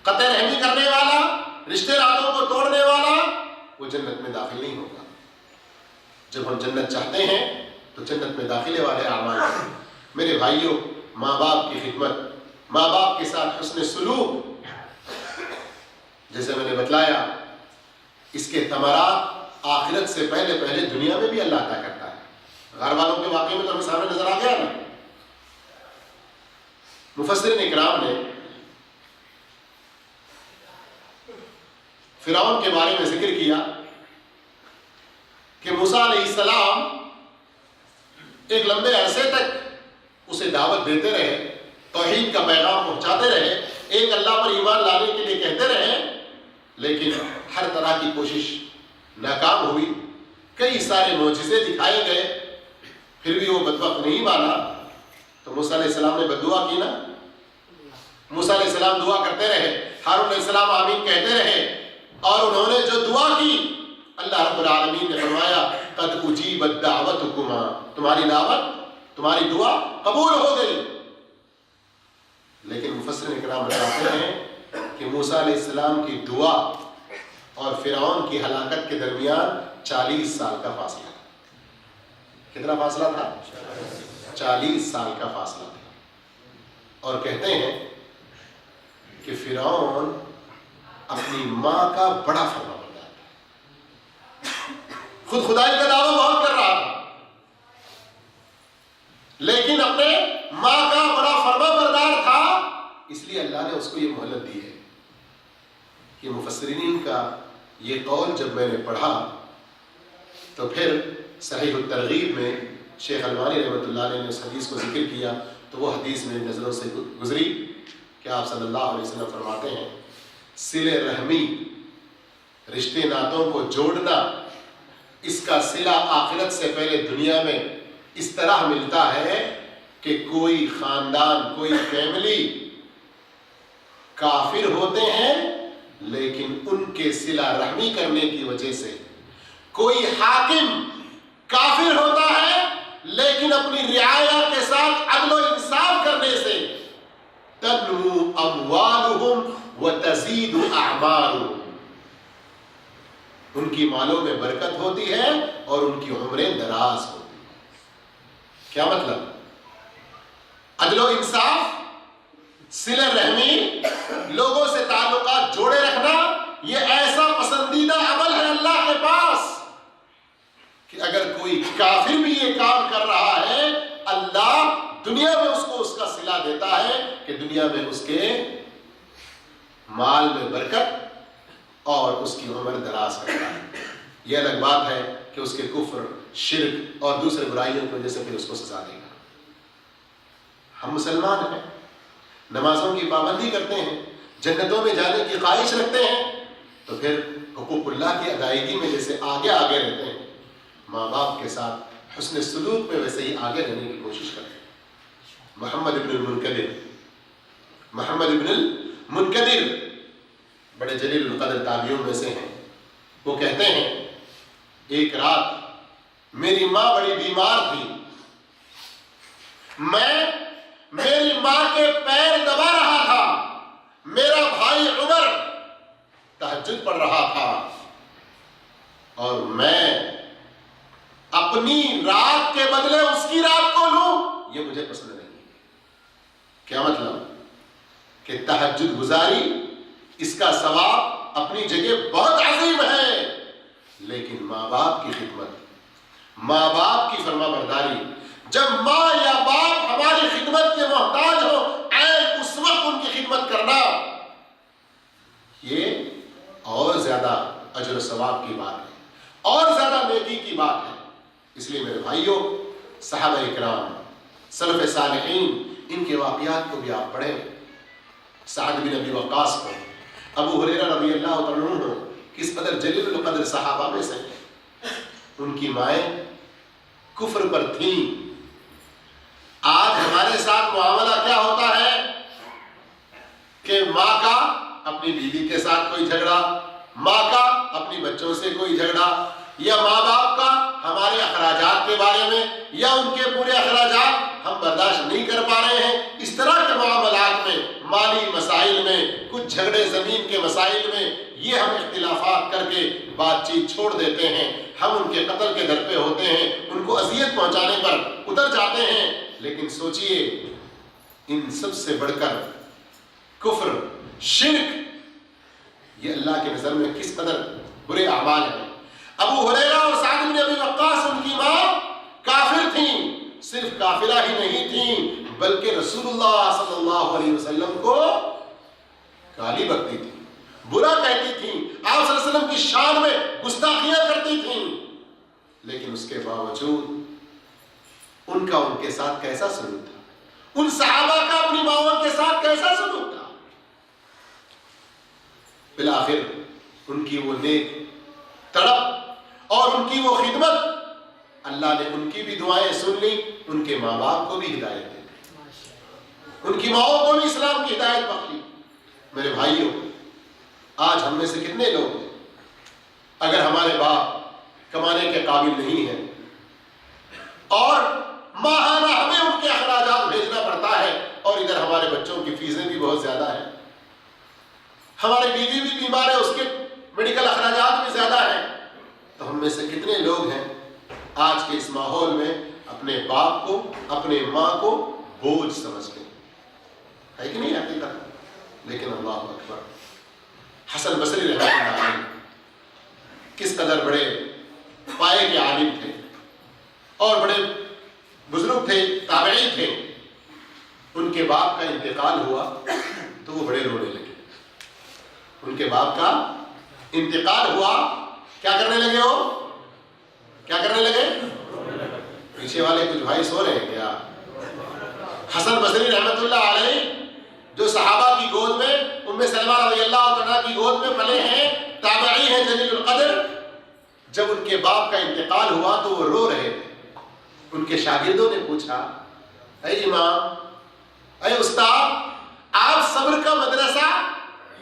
قطع رحمی کرنے والا، رشتے ناطوں کو توڑنے والا وہ جنت میں داخل نہیں ہوگا۔ جب ہم جنت چاہتے ہیں تو جنت میں داخلے والے اعمال کریں۔ میرے بھائیوں، ماں باپ کی خدمت، ماں باپ کے ساتھ حسن سلوک، جیسے میں نے بتلایا اس کے ثمرات آخرت سے پہلے دنیا میں بھی اللہ عطا کرتا ہے۔ غار والوں کے واقعے میں تو ہمیں سامنے نظر آ گیا نا۔ مفسرین اکرام نے فرعون کے بارے میں ذکر کیا کہ موسیٰ علیہ السلام ایک لمبے عرصے تک اسے دعوت دیتے رہے، توحید کا پیغام پہنچاتے رہے، ایک اللہ پر ایمان لانے کے لیے کہتے رہے، لیکن ہر طرح کی کوشش ناکام ہوئی، کئی سارے معجزے دکھائے گئے، پھر بھی وہ بدبخت نہیں مانا۔ تو موسیٰ علیہ السلام نے بددعا کی نا، موسیٰ علیہ السلام دعا کرتے رہے، ہارون علیہ السلام آمین کہتے رہے، اور انہوں نے جو دعا کی اللہ رب العالمین نے فرمایا قد اجیبت دعوتکما، تمہاری دعوت، تمہاری دعا قبول ہو گئی۔ لیکن مفسرین اکرام بتاتے ہیں کہ موسیٰ علیہ السلام کی دعا اور فرعون کی ہلاکت کے درمیان 40 سال کا فاصلہ تھا۔ کتنا فاصلہ تھا؟ 40 سال کا فاصلہ تھا۔ اور کہتے ہیں کہ فرعون اپنی ماں کا بڑا فرما بردار تھا، خود خدائی کا دعویٰ بہت کر رہا تھا، لیکن اپنے ماں کا بڑا فرما بردار تھا، اس لیے اللہ نے اس کو یہ مہلت دی ہے۔ کہ مفسرین کا یہ قول جب میں نے پڑھا تو پھر صحیح الترغیب میں شیخ البانی رحمۃ اللہ علیہ نے اس حدیث کو ذکر کیا تو وہ حدیث میری نظروں سے گزری کہ آپ صلی اللہ علیہ وسلم فرماتے ہیں صلہ رحمی، رشتے ناتوں کو جوڑنا، اس کا صلہ آخرت سے پہلے دنیا میں اس طرح ملتا ہے کہ کوئی خاندان، کوئی فیملی کافر ہوتے ہیں لیکن ان کے صلہ رحمی کرنے کی وجہ سے، کوئی حاکم کافر ہوتا ہے لیکن اپنی رعایا کے ساتھ عدل و انصاف کرنے سے تنمو اموالہم وتزید اعمارہم، ان کی مالوں میں برکت ہوتی ہے اور ان کی عمریں دراز ہوتی ہیں۔ کیا مطلب؟ عدل و انصاف، صلہ رحمی، لوگوں سے تعلقات جوڑے رکھنا، یہ ایسا پسندیدہ عمل ہے اللہ کے پاس کہ اگر کوئی کافر بھی یہ کام کر رہا ہے، اللہ دنیا میں اس کو اس کا صلہ دیتا ہے کہ دنیا میں اس کے مال میں برکت اور اس کی عمر دراز کرتا ہے۔ یہ الگ بات ہے کہ اس کے کفر، شرک اور دوسرے برائیوں کی وجہ سے پھر اس کو سزا دے گا۔ ہم مسلمان ہیں، نمازوں کی پابندی کرتے ہیں، جنتوں میں جانے کی خواہش رکھتے ہیں، تو پھر حقوق اللہ کی ادائیگی میں جیسے آگے رہتے ہیں، ماں باپ کے ساتھ حسن سلوک میں ویسے ہی آگے رہنے کی کوشش کریں۔ محمد ابن المنکدر بڑے جلیل القدر تابعیوں میں سے ہیں، وہ کہتے ہیں ایک رات میری ماں بڑی بیمار تھی، میں میری ماں کے پیر دبا رہا تھا، میرا بھائی عمر تہجد پڑھ رہا تھا، اور میں اپنی رات کے بدلے اس کی رات کو لوں، یہ مجھے پسند نہیں۔ کیا مطلب؟ کہ تہجد گزاری، اس کا ثواب اپنی جگہ بہت عظیم ہے، لیکن ماں باپ کی خدمت، ماں باپ کی فرما برداری، جب ماں یا باپ ہماری خدمت کے محتاج ہو، اس وقت ان کی خدمت کرنا، یہ اور زیادہ اجر و ثواب کی بات ہے، اور زیادہ نیکی کی بات ہے۔ اس لیے میرے بھائیوں، صحابہ اکرام، سلف صالحین، ان کے واقعات کو بھی آپ پڑھیں۔ سعد بن ابی وقاص کو، ابو ہریرہ رضی اللہ تعالیٰ عنہ، کس قدر جلیل القدر صحابہ میں سے، ان کی مائیں کفر پر تھیں۔ آج ہمارے ساتھ معاملہ کیا ہوتا ہے کہ ماں کا اپنی بیوی کے ساتھ کوئی جھگڑا، ماں کا اپنی بچوں سے کوئی جھگڑا، یا ماں باپ کا ہمارے اخراجات کے بارے میں، یا ان کے پورے اخراجات ہم برداشت نہیں کر پا رہے ہیں۔ اس طرح کے معاملات میں، مالی مسائل میں، کچھ جھگڑے زمین کے مسائل میں، یہ ہم اختلافات کر کے بات چیت چھوڑ دیتے ہیں، ہم ان کے قتل کے در پہ ہوتے ہیں، ان کو اذیت پہنچانے پر اتر جاتے ہیں۔ لیکن سوچئے، ان سب سے بڑھ کر کفر، شرک، یہ اللہ کی نظر میں کس قدر برے اعمال ہیں۔ ابو ہریرہ اور سعد بن ابی وقاص، ان کی ماں کافر تھیں، صرف کافرہ ہی نہیں تھیں بلکہ رسول اللہ صلی اللہ علیہ وسلم کو گالی بکتی تھی، برا کہتی تھیں، آپ صلی اللہ علیہ وسلم کی شان میں گستاخیاں کرتی تھیں، لیکن اس کے باوجود ان کا ان کے ساتھ کیسا سلوک تھا، ان صحابہ کا اپنی ماؤں کے ساتھ کیسا سلوک تھا۔ بالآخر ان کی وہ نیک تڑپ اور ان کی وہ خدمت، اللہ نے ان کی بھی دعائیں سن لی، ان کے ماں باپ کو بھی ہدایت دے دی، ان کی ماؤں کو بھی اسلام کی ہدایت بخشی۔ میرے بھائیوں، آج ہم میں سے کتنے لوگ ہیں، اگر ہمارے باپ کمانے کے قابل نہیں ہیں اور ماہانہ ہمیں ان کے اخراجات بھیجنا پڑتا ہے، اور ادھر ہمارے بچوں کی فیسیں بھی بہت زیادہ ہیں، ہماری بیوی بھی بیمار ہے، اس کے میڈیکل اخراجات بھی زیادہ ہیں، تو ہم میں سے کتنے لوگ ہیں آج کے اس ماحول میں اپنے باپ کو، اپنے ماں کو بوجھ سمجھتے ہیں؟ ہے کہ نہیں حقیقت؟ لیکن اللہ اکبر، حسن بصری رحمۃ اللہ علیہ کس قدر بڑے پائے کے عالم تھے اور بڑے بزرگ تھے، تابعی تھے۔ ان کے باپ کا انتقال ہوا تو وہ بڑے رونے لگے۔ ان کے باپ کا انتقال ہوا، کیا کرنے لگے؟ وہ کیا کرنے لگے؟ پیچھے والے کچھ بھائی سو رہے ہیں کیا؟ حسن بصری رحمۃ اللہ علیہ جو صحابہ کی گود میں، ام سلمہ رضی اللہ عنہا کی گود میں پلے ہیں، تابعی ہیں جلیل القدر، جب ان کے باپ کا انتقال ہوا تو وہ رو رہے تھے۔ ان کے شاگردوں نے پوچھا، اے امام، اے استاد، آپ صبر کا مدرسہ،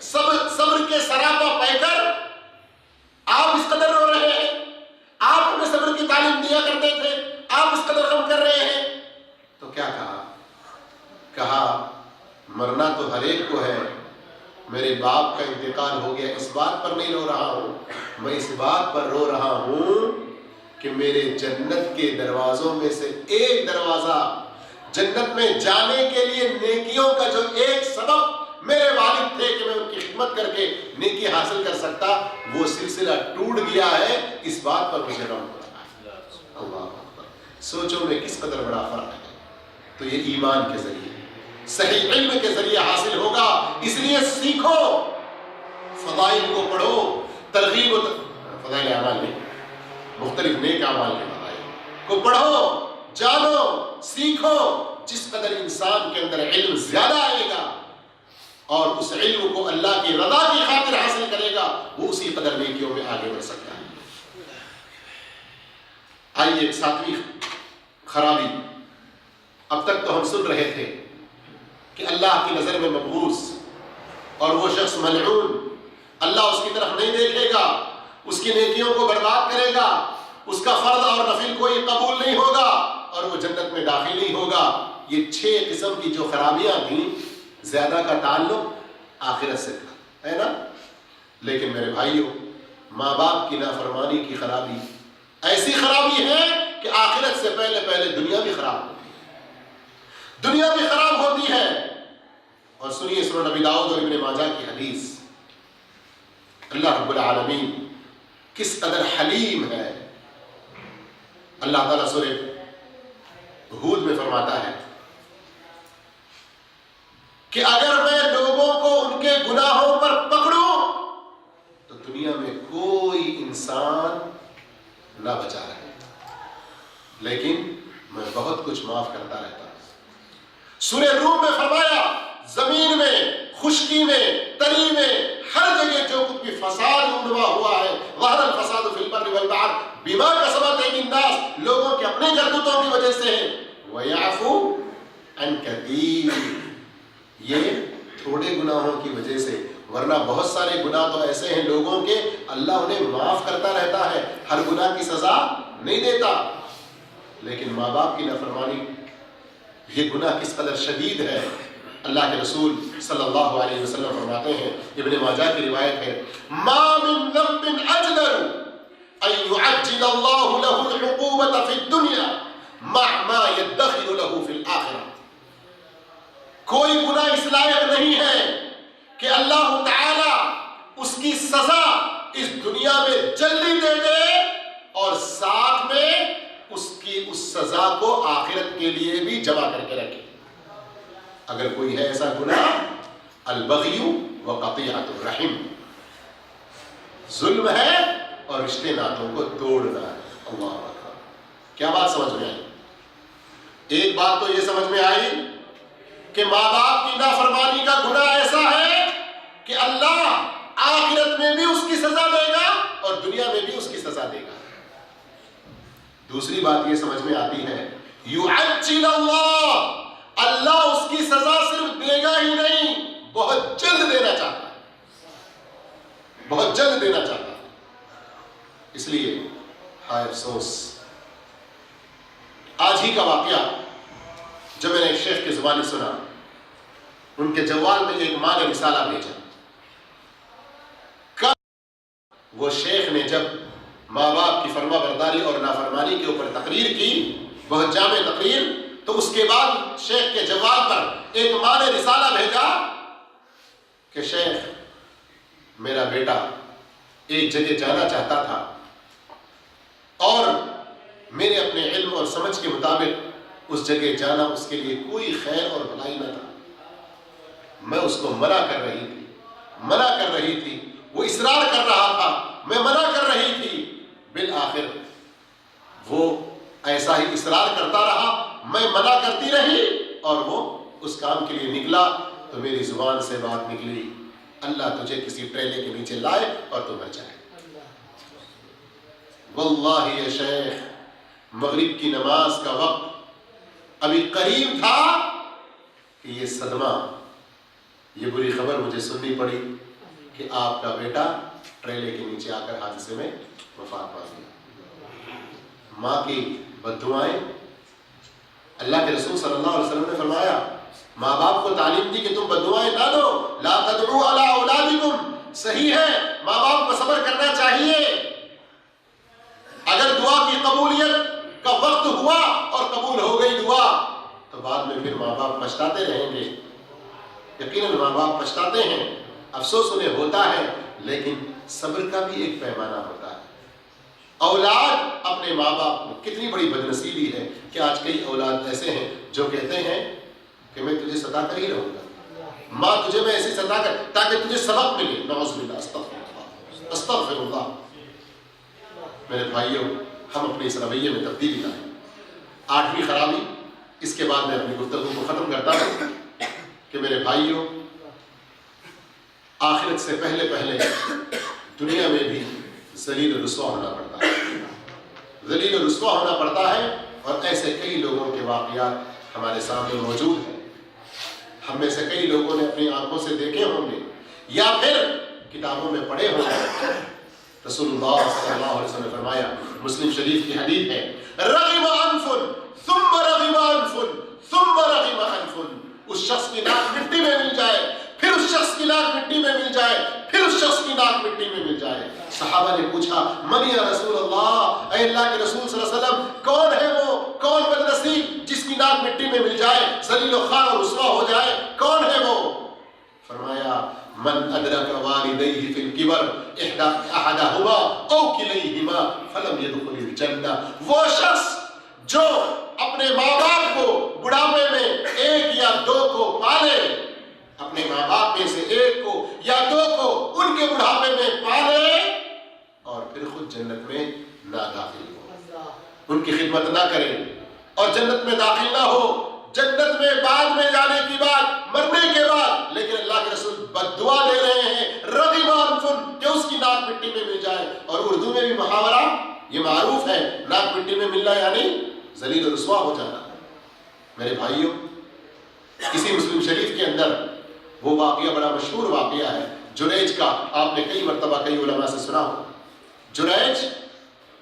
صبر کے سراپا پہ کر آپ اس قدر رو رہے ہیں، آپ ہمیں صبر کی تعلیم دیا کرتے تھے، آپ اس قدر غم کر رہے ہیں۔ تو کیا کہا مرنا تو ہر ایک کو ہے، میرے باپ کا انتقال ہو گیا، اس بات پر نہیں رو رہا ہوں، میں اس بات پر رو رہا ہوں کہ میرے جنت کے دروازوں میں سے ایک دروازہ، جنت میں جانے کے لیے نیکیوں کا جو ایک سبب میرے والد تھے کہ میں ان کی خدمت کر کے نیکی حاصل کر سکتا، وہ سلسلہ ٹوٹ گیا ہے، اس بات پر مجھے غم ہو رہا ہے۔ اللہ اکبر، سوچو میں کس قدر بڑا فرق ہے۔ تو یہ ایمان کے ذریعے، صحیح علم کے ذریعے حاصل ہوگا۔ اس لیے سیکھو، فضائل کو پڑھو، ترغیب فضائل اعمال نہیں، مختلف نیک اعمال کے فضائل کو پڑھو، جانو، سیکھو۔ جس قدر انسان کے اندر علم زیادہ آئے گا اور اس علم کو اللہ کی رضا کی خاطر حاصل کرے گا، وہ اسی قدر نیکیوں میں آگے بڑھ سکتا ہے۔ آئیے ایک ساتویں خرابی، اب تک تو ہم سن رہے تھے کہ اللہ کی نظر میں مبغوض اور وہ شخص ملعون، اللہ اس کی طرف نہیں دیکھے گا، اس کی نیکیوں کو برباد کرے گا، اس کا فرض اور نفل کوئی قبول نہیں ہوگا اور وہ جنت میں داخل نہیں ہوگا۔ یہ 6 قسم کی جو خرابیاں تھیں، زیادہ کا تعلق آخرت سے تھا، ہے نا؟ لیکن میرے بھائیوں، ماں باپ کی نافرمانی کی خرابی ایسی خرابی ہے کہ آخرت سے پہلے پہلے دنیا بھی خراب ہوتی ہے، دنیا بھی خراب ہوتی ہے۔ اور سنیے سنن نبی داؤد اور ابن ماجہ کی حدیث، اللہ رب العالمین کس قدر حلیم ہے۔ اللہ تعالیٰ سورہ ہود میں فرماتا ہے کہ اگر میں لوگوں کو ان کے گناہوں پر پکڑوں تو دنیا میں کوئی انسان نہ بچا رہے، لیکن میں بہت کچھ معاف کرتا رہتا ہوں۔ سورہ روم میں فرمایا زمین میں، خشکی میں، تری میں، ہر جگہ جو کچھ بھی فساد رونما ہوا ہے، ظہر الفساد فی البر والبحر بما کسبت ایدی الناس، لوگوں کے اپنے کرتوتوں کی وجہ سے ہے، ویعفو عن کثیر، یہ تھوڑے گناہوں کی وجہ سے، ورنہ بہت سارے گناہ تو ایسے ہیں لوگوں کے، اللہ انہیں معاف کرتا رہتا ہے، ہر گناہ کی سزا نہیں دیتا۔ لیکن ماں باپ کی نافرمانی، یہ گناہ کس قدر شدید ہے۔ اللہ کے رسول صلی اللہ علیہ وسلم فرماتے ہیں، ابن ماجہ کی روایت ہے، ما من ذنب اجدر ان يعجل الله له العقوبة في الدنيا مع ما يدخر له في الآخرة۔ کوئی گناہ اس لائق نہیں ہے کہ اللہ تعالی اس کی سزا اس دنیا میں جلدی دے دے اور ساتھ میں اس کی اس سزا کو آخرت کے لیے بھی جمع کر کے رکھے۔ اگر کوئی ہے ایسا گناہ، البغی و قطیعۃ الرحم، ظلم ہے اور رشتے ناتوں کو توڑنا ہے۔ اللہ اکبر، کیا بات سمجھ میں آئی؟ ایک بات تو یہ سمجھ میں آئی کہ ماں باپ کی نافرمانی کا گناہ ایسا ہے کہ اللہ آخرت میں بھی اس کی سزا دے گا اور دنیا میں بھی اس کی سزا دے گا۔ دوسری بات یہ سمجھ میں آتی ہے، یعجل اللہ، اللہ اس کی سزا صرف دے گا ہی نہیں، بہت جلد دینا چاہتا ہے، بہت جلد دینا چاہتا ہے۔ اس لیے ہائے افسوس، آج ہی کا واقعہ جب میں نے ایک شیخ کی زبانی سنا، ان کے جوال میں ایک ماں نے رسالہ بھیجا۔ وہ شیخ نے جب ماں باپ کی فرما برداری اور نافرمانی کے اوپر تقریر کی، بہت جامع تقریر، تو اس کے بعد شیخ کے جوال پر ایک ماں نے رسالہ بھیجا کہ شیخ، میرا بیٹا ایک جگہ جانا چاہتا تھا اور میرے اپنے علم اور سمجھ کے مطابق اس جگہ جانا اس کے لیے کوئی خیر اور بھلائی نہ تھا۔ میں اس کو منع کر رہی تھی، وہ اصرار کر رہا تھا، میں منع کر رہی تھی، بالآخر وہ ایسا ہی اصرار کرتا رہا، میں منع کرتی رہی اور وہ اس کام کے لیے نکلا، تو میری زبان سے بات نکلی، اللہ تجھے کسی ٹریلے کے نیچے لائے اور تو بچائے۔ واللہ یہ شیخ، مغرب کی نماز کا وقت ابھی قریب تھا کہ یہ صدمہ، یہ بری خبر مجھے سننی پڑی کہ آپ کا بیٹا ٹریلے کے نیچے آ کر حادثے میں وفات پا گیا۔ ماں کی بد دعائیں، اللہ کے رسول صلی اللہ علیہ وسلم نے فرمایا، ماں باپ کو تعلیم دی کہ تم بد دعائیں نہ دو، لا تدعوا علی اولادکم، صحیح ہے، ماں باپ کو صبر کرنا چاہیے، اگر دعا کی قبولیت کا وقت ہوا اور قبول ہو گئی دعا تو بعد میں پھر ماں باپ پچھتاتے رہیں گے. یقیناً ماں باپ پچھتاتے ہیں, افسوس انہیں ہوتا ہے, لیکن صبر کا بھی ایک پیمانہ ہوتا ہے. اولاد اپنے ماں باپ کو, کتنی بڑی بدنصیبی ہے کہ آج کئی اولاد ایسے ہیں جو کہتے ہیں کہ میں تجھے ستا کر ہی رہوں گا, ماں تجھے میں ایسے ستا کر تاکہ تجھے سبق ملے. نعوذ باللہ, استغفر اللہ. میرے بھائیوں, ہم اپنے اس رویے میں تبدیلی لائیں. 8ویں خرابی, اس کے بعد میں اپنی گفتگو کو ختم کرتا ہوں کہ میرے بھائیوں, آخرت سے پہلے دنیا میں بھی ذلیل و رسوا ہونا پڑتا ہے. ذلیل و رسوا ہونا پڑتا ہے, اور ایسے کئی لوگوں کے واقعات ہمارے سامنے موجود ہیں. ہم میں سے کئی لوگوں نے اپنی آنکھوں سے دیکھے ہوں گے یا پھر کتابوں میں پڑھے ہوں گے. رسول اللہ صلی اللہ علیہ وسلم نے فرمایا, مسلم شریف کی حدیث ہے, رغم انف ثم رغم انف ثم رغم انف. اس شخص کی ناک مٹی میں مل جائے, پھر اس شخص کی ناک مٹی میں مل جائے, پھر اس شخص کی ناک مٹی میں مل جائے. صحابہ نے پوچھا, من یا رسول اللہ, اے اللہ کے رسول صلی اللہ علیہ وسلم, کون ہے وہ, کون بدنصیب جس کی ناک مٹی میں مل جائے, ذلیل و خوار اور رسوا ہو جائے, کون ہے وہ؟ فرمایا, من ادرک والدیہ فی الکبر احدہما او کلیہما فلم یدخل الجنہ. وہ شخص جو اپنے ماں باپ کو بڑھاپے میں ایک یا دو کو پالے, اپنے ماں باپ میں سے ایک کو یا دو کو ان کے بڑھاپے میں پالے اور پھر خود جنت میں نہ داخل ہو, ان کی خدمت نہ کرے اور جنت میں داخل نہ ہو, جنت میں بعد میں جانے کی بات, مرنے کے بعد, لیکن اللہ کے رسول بد دعا دے رہے ہیں, رغم انف, کہ اس کی ناک مٹی میں مل جائے. اور اردو میں بھی محاورہ یہ معروف ہے, ناک مٹی میں ملنا یعنی ذلیل و رسوا ہو جانا. میرے بھائیوں, اسی مسلم شریف کے اندر وہ واقعہ بڑا مشہور واقعہ ہے جریج کا. آپ نے کئی مرتبہ کئی علماء سے سنا ہو. جریج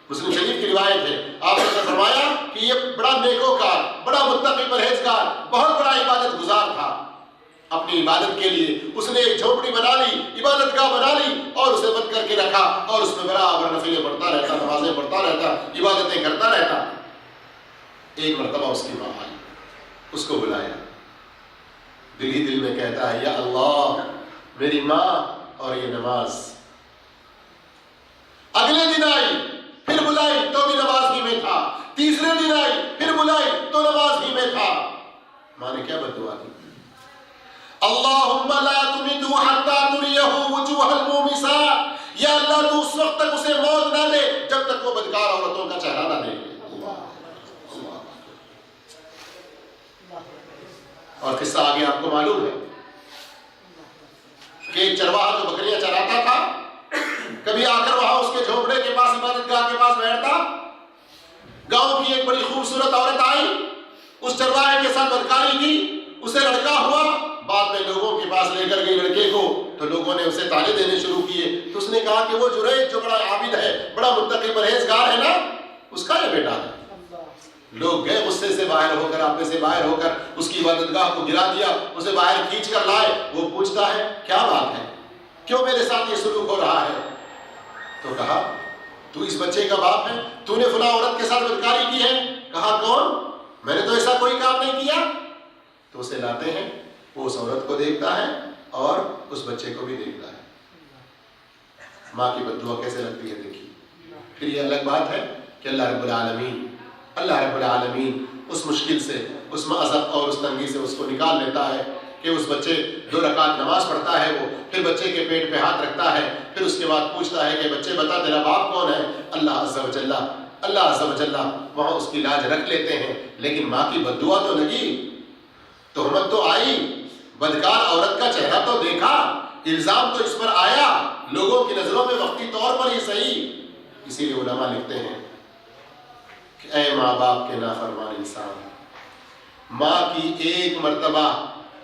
مسلم شریف کی روایت ہے, آپ نے فرمایا کہ یہ بڑا نیکوکار, بڑا متقی پرہیزگار, بہت بڑا عبادت گزار تھا. اپنی عبادت کے لیے اس نے ایک جھونپڑی بنا لی, عبادت گاہ بنا لی اور اسے بند کر کے رکھا, اور اس میں برابر نفلیں پڑھتا رہتا, نمازیں پڑھتا رہتا, عبادتیں کرتا رہتا. ایک مرتبہ اس کی ماں آئی, اس کو بلایا, دل ہی دل میں کہتا ہے, یا اللہ, میری ماں اور یہ نماز. اگلے دن آئی, پھر بلائی تو بھی نماز ہی میں تھا, تیسرے دن آئی, پھر بلائی تو نماز ہی میں تھا. ماں نے کیا بد دعا دی, اللہم لا تمتو حتی تریہ وجوہ المومسات, یا اللہ تو اس وقت تک اسے موت نہ دے جب تک وہ بدکار عورتوں کا چہرہ نہ دے. اور قصہ آگے آپ کو معلوم ہے کہ ایک چرواہا جو بکریاں چراتا تھا, کبھی آ کر وہاں اس کے جھونپڑے کے پاس, عبادت گاہ کے پاس بیٹھتا. گاؤں کی ایک بڑی خوبصورت عورت آئی, اس چرواہے کے ساتھ بدکاری کی, اسے لڑکا ہوا, بعد میں لوگوں کے پاس لے کر گئی لڑکے کو, تو لوگوں نے اسے تانے دینے شروع کیے. تو اس نے کہا کہ وہ جریج جو بڑا عابد ہے, بڑا متقی پرہیزگار ہے نا, اس کا یہ بیٹا ہے. لوگ گئے غصے سے باہر ہو کر, آپے سے باہر ہو کر اس کی عبادت گاہ کو گرا دیا, اسے باہر کھینچ کر لائے. وہ پوچھتا ہے, کیا بات ہے, کیوں میرے ساتھ یہ سلوک ہو رہا ہے؟ تو کہا, تو اس بچے کا باپ ہے, تو نے فلاں عورت کے ساتھ بدکاری کی ہے. کہا, کون, میں نے تو ایسا کوئی کام نہیں کیا. تو اسے لاتے ہیں, وہ اس عورت کو دیکھتا ہے اور اس بچے کو بھی دیکھتا ہے. ماں کی بد دعا کیسے لگتی ہے دیکھیے. پھر یہ الگ بات ہے کہ اللہ رب العالمین اس مشکل سے, اس معذب اور اس تنگی سے اس کو نکال لیتا ہے کہ اس بچے 2 رکعت نماز پڑھتا ہے. وہ پھر بچے کے پیٹ پہ ہاتھ رکھتا ہے, پھر اس کے بعد پوچھتا ہے کہ بچے بتا تیرا باپ کون ہے؟ اللہ عز و جل وہاں اس کی لاج رکھ لیتے ہیں. لیکن ماں کی بد دعا تو لگی, تہمت تو آئی, بدکار عورت کا چہرہ تو دیکھا, الزام تو اس پر آیا, لوگوں کی نظروں میں وقتی طور پر ہی صحیح. اسی لیے علماء لکھتے ہیں کہ اے ماں باپ کے نافرمان انسان, ماں کی ایک مرتبہ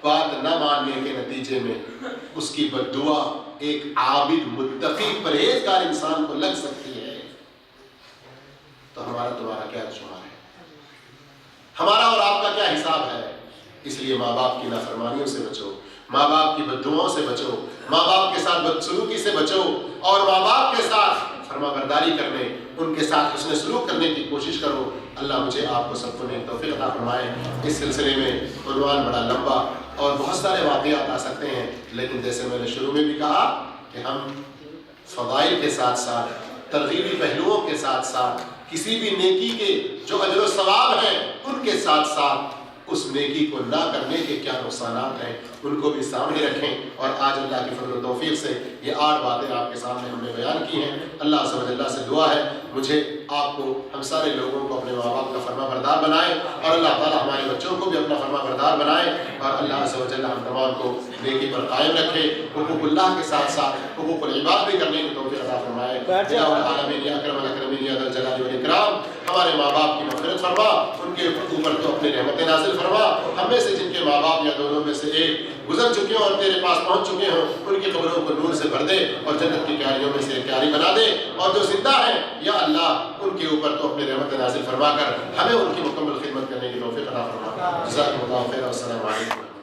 بات نہ ماننے کے نتیجے میں اس کی بد دعا ایک عابد متقی پرہیزگار انسان کو لگ سکتی ہے. تو ہمارا تمہارا کیا شمار ہے, ہمارا اور آپ کا کیا حساب ہے؟ اس لیے ماں باپ کی نافرمانیوں سے بچو, ماں باپ کی بد دعاؤں سے بچو, ماں باپ کے ساتھ بدسلوکی سے بچو, اور ماں باپ کے ساتھ فرما برداری کرنے، ان کے ساتھ حسن سلوک کرنے کی کوشش کرو۔ اللہ مجھے آپ کو سب کو نیک توفیق عطا فرمائے۔ اس سلسلے میں عنوان بڑا لمبا اور بہت سارے واقعات آ سکتے ہیں، لیکن جیسے میں نے شروع میں بھی کہا کہ ہم فضائل کے ساتھ ساتھ ترغیبی پہلوؤں کے ساتھ ساتھ کسی بھی نیکی کے جو اجر و ثواب ہیں ان کے ساتھ ساتھ اس نیکی کو نہ کرنے کے کیا نقصانات ہیں ان کو بھی سامنے رکھیں۔ اور آج اللہ کی فضل و توفیق سے یہ 8 باتیں آپ کے سامنے ہم نے بیان کی ہیں۔ اللہ سبحانہ اللہ سے دعا ہے مجھے آپ کو ہم سارے لوگوں کو اپنے ماں باپ کا فرما بردار بنائے، اور اللہ تعالیٰ ہمارے بچوں کو بھی اپنا فرما بردار بنائے، اور اللہ سبحانہ ہم تمام کو نیکی پر قائم رکھے، حقوق اللہ کے ساتھ ساتھ حقوق العباد بھی کرنے کی توفیق عطا فرمائے۔ یا العالمین یا اکرم الاکرمین یا ذا الجلال والاکرام، ہمارے ماں باپ کی مغفرت فرما، ان کے اوپر تو اپنے رحمت نازل فرما۔ ہم میں سے جن کے ماں باپ یا دونوں میں سے ایک گزر چکے ہوں اور تیرے پاس پہنچ چکے ہوں، ان کی قبروں کو نور سے بھر دے اور جنت کی کیاریوں میں سے کیاری بنا دے، اور جو زندہ ہیں یا اللہ ان کے اوپر تو اپنے رحمت نازل فرما کر ہمیں ان کی مکمل خدمت کرنے کی توفیق عطا فرما۔ جزاکم اللہ خیر، السلام علیکم۔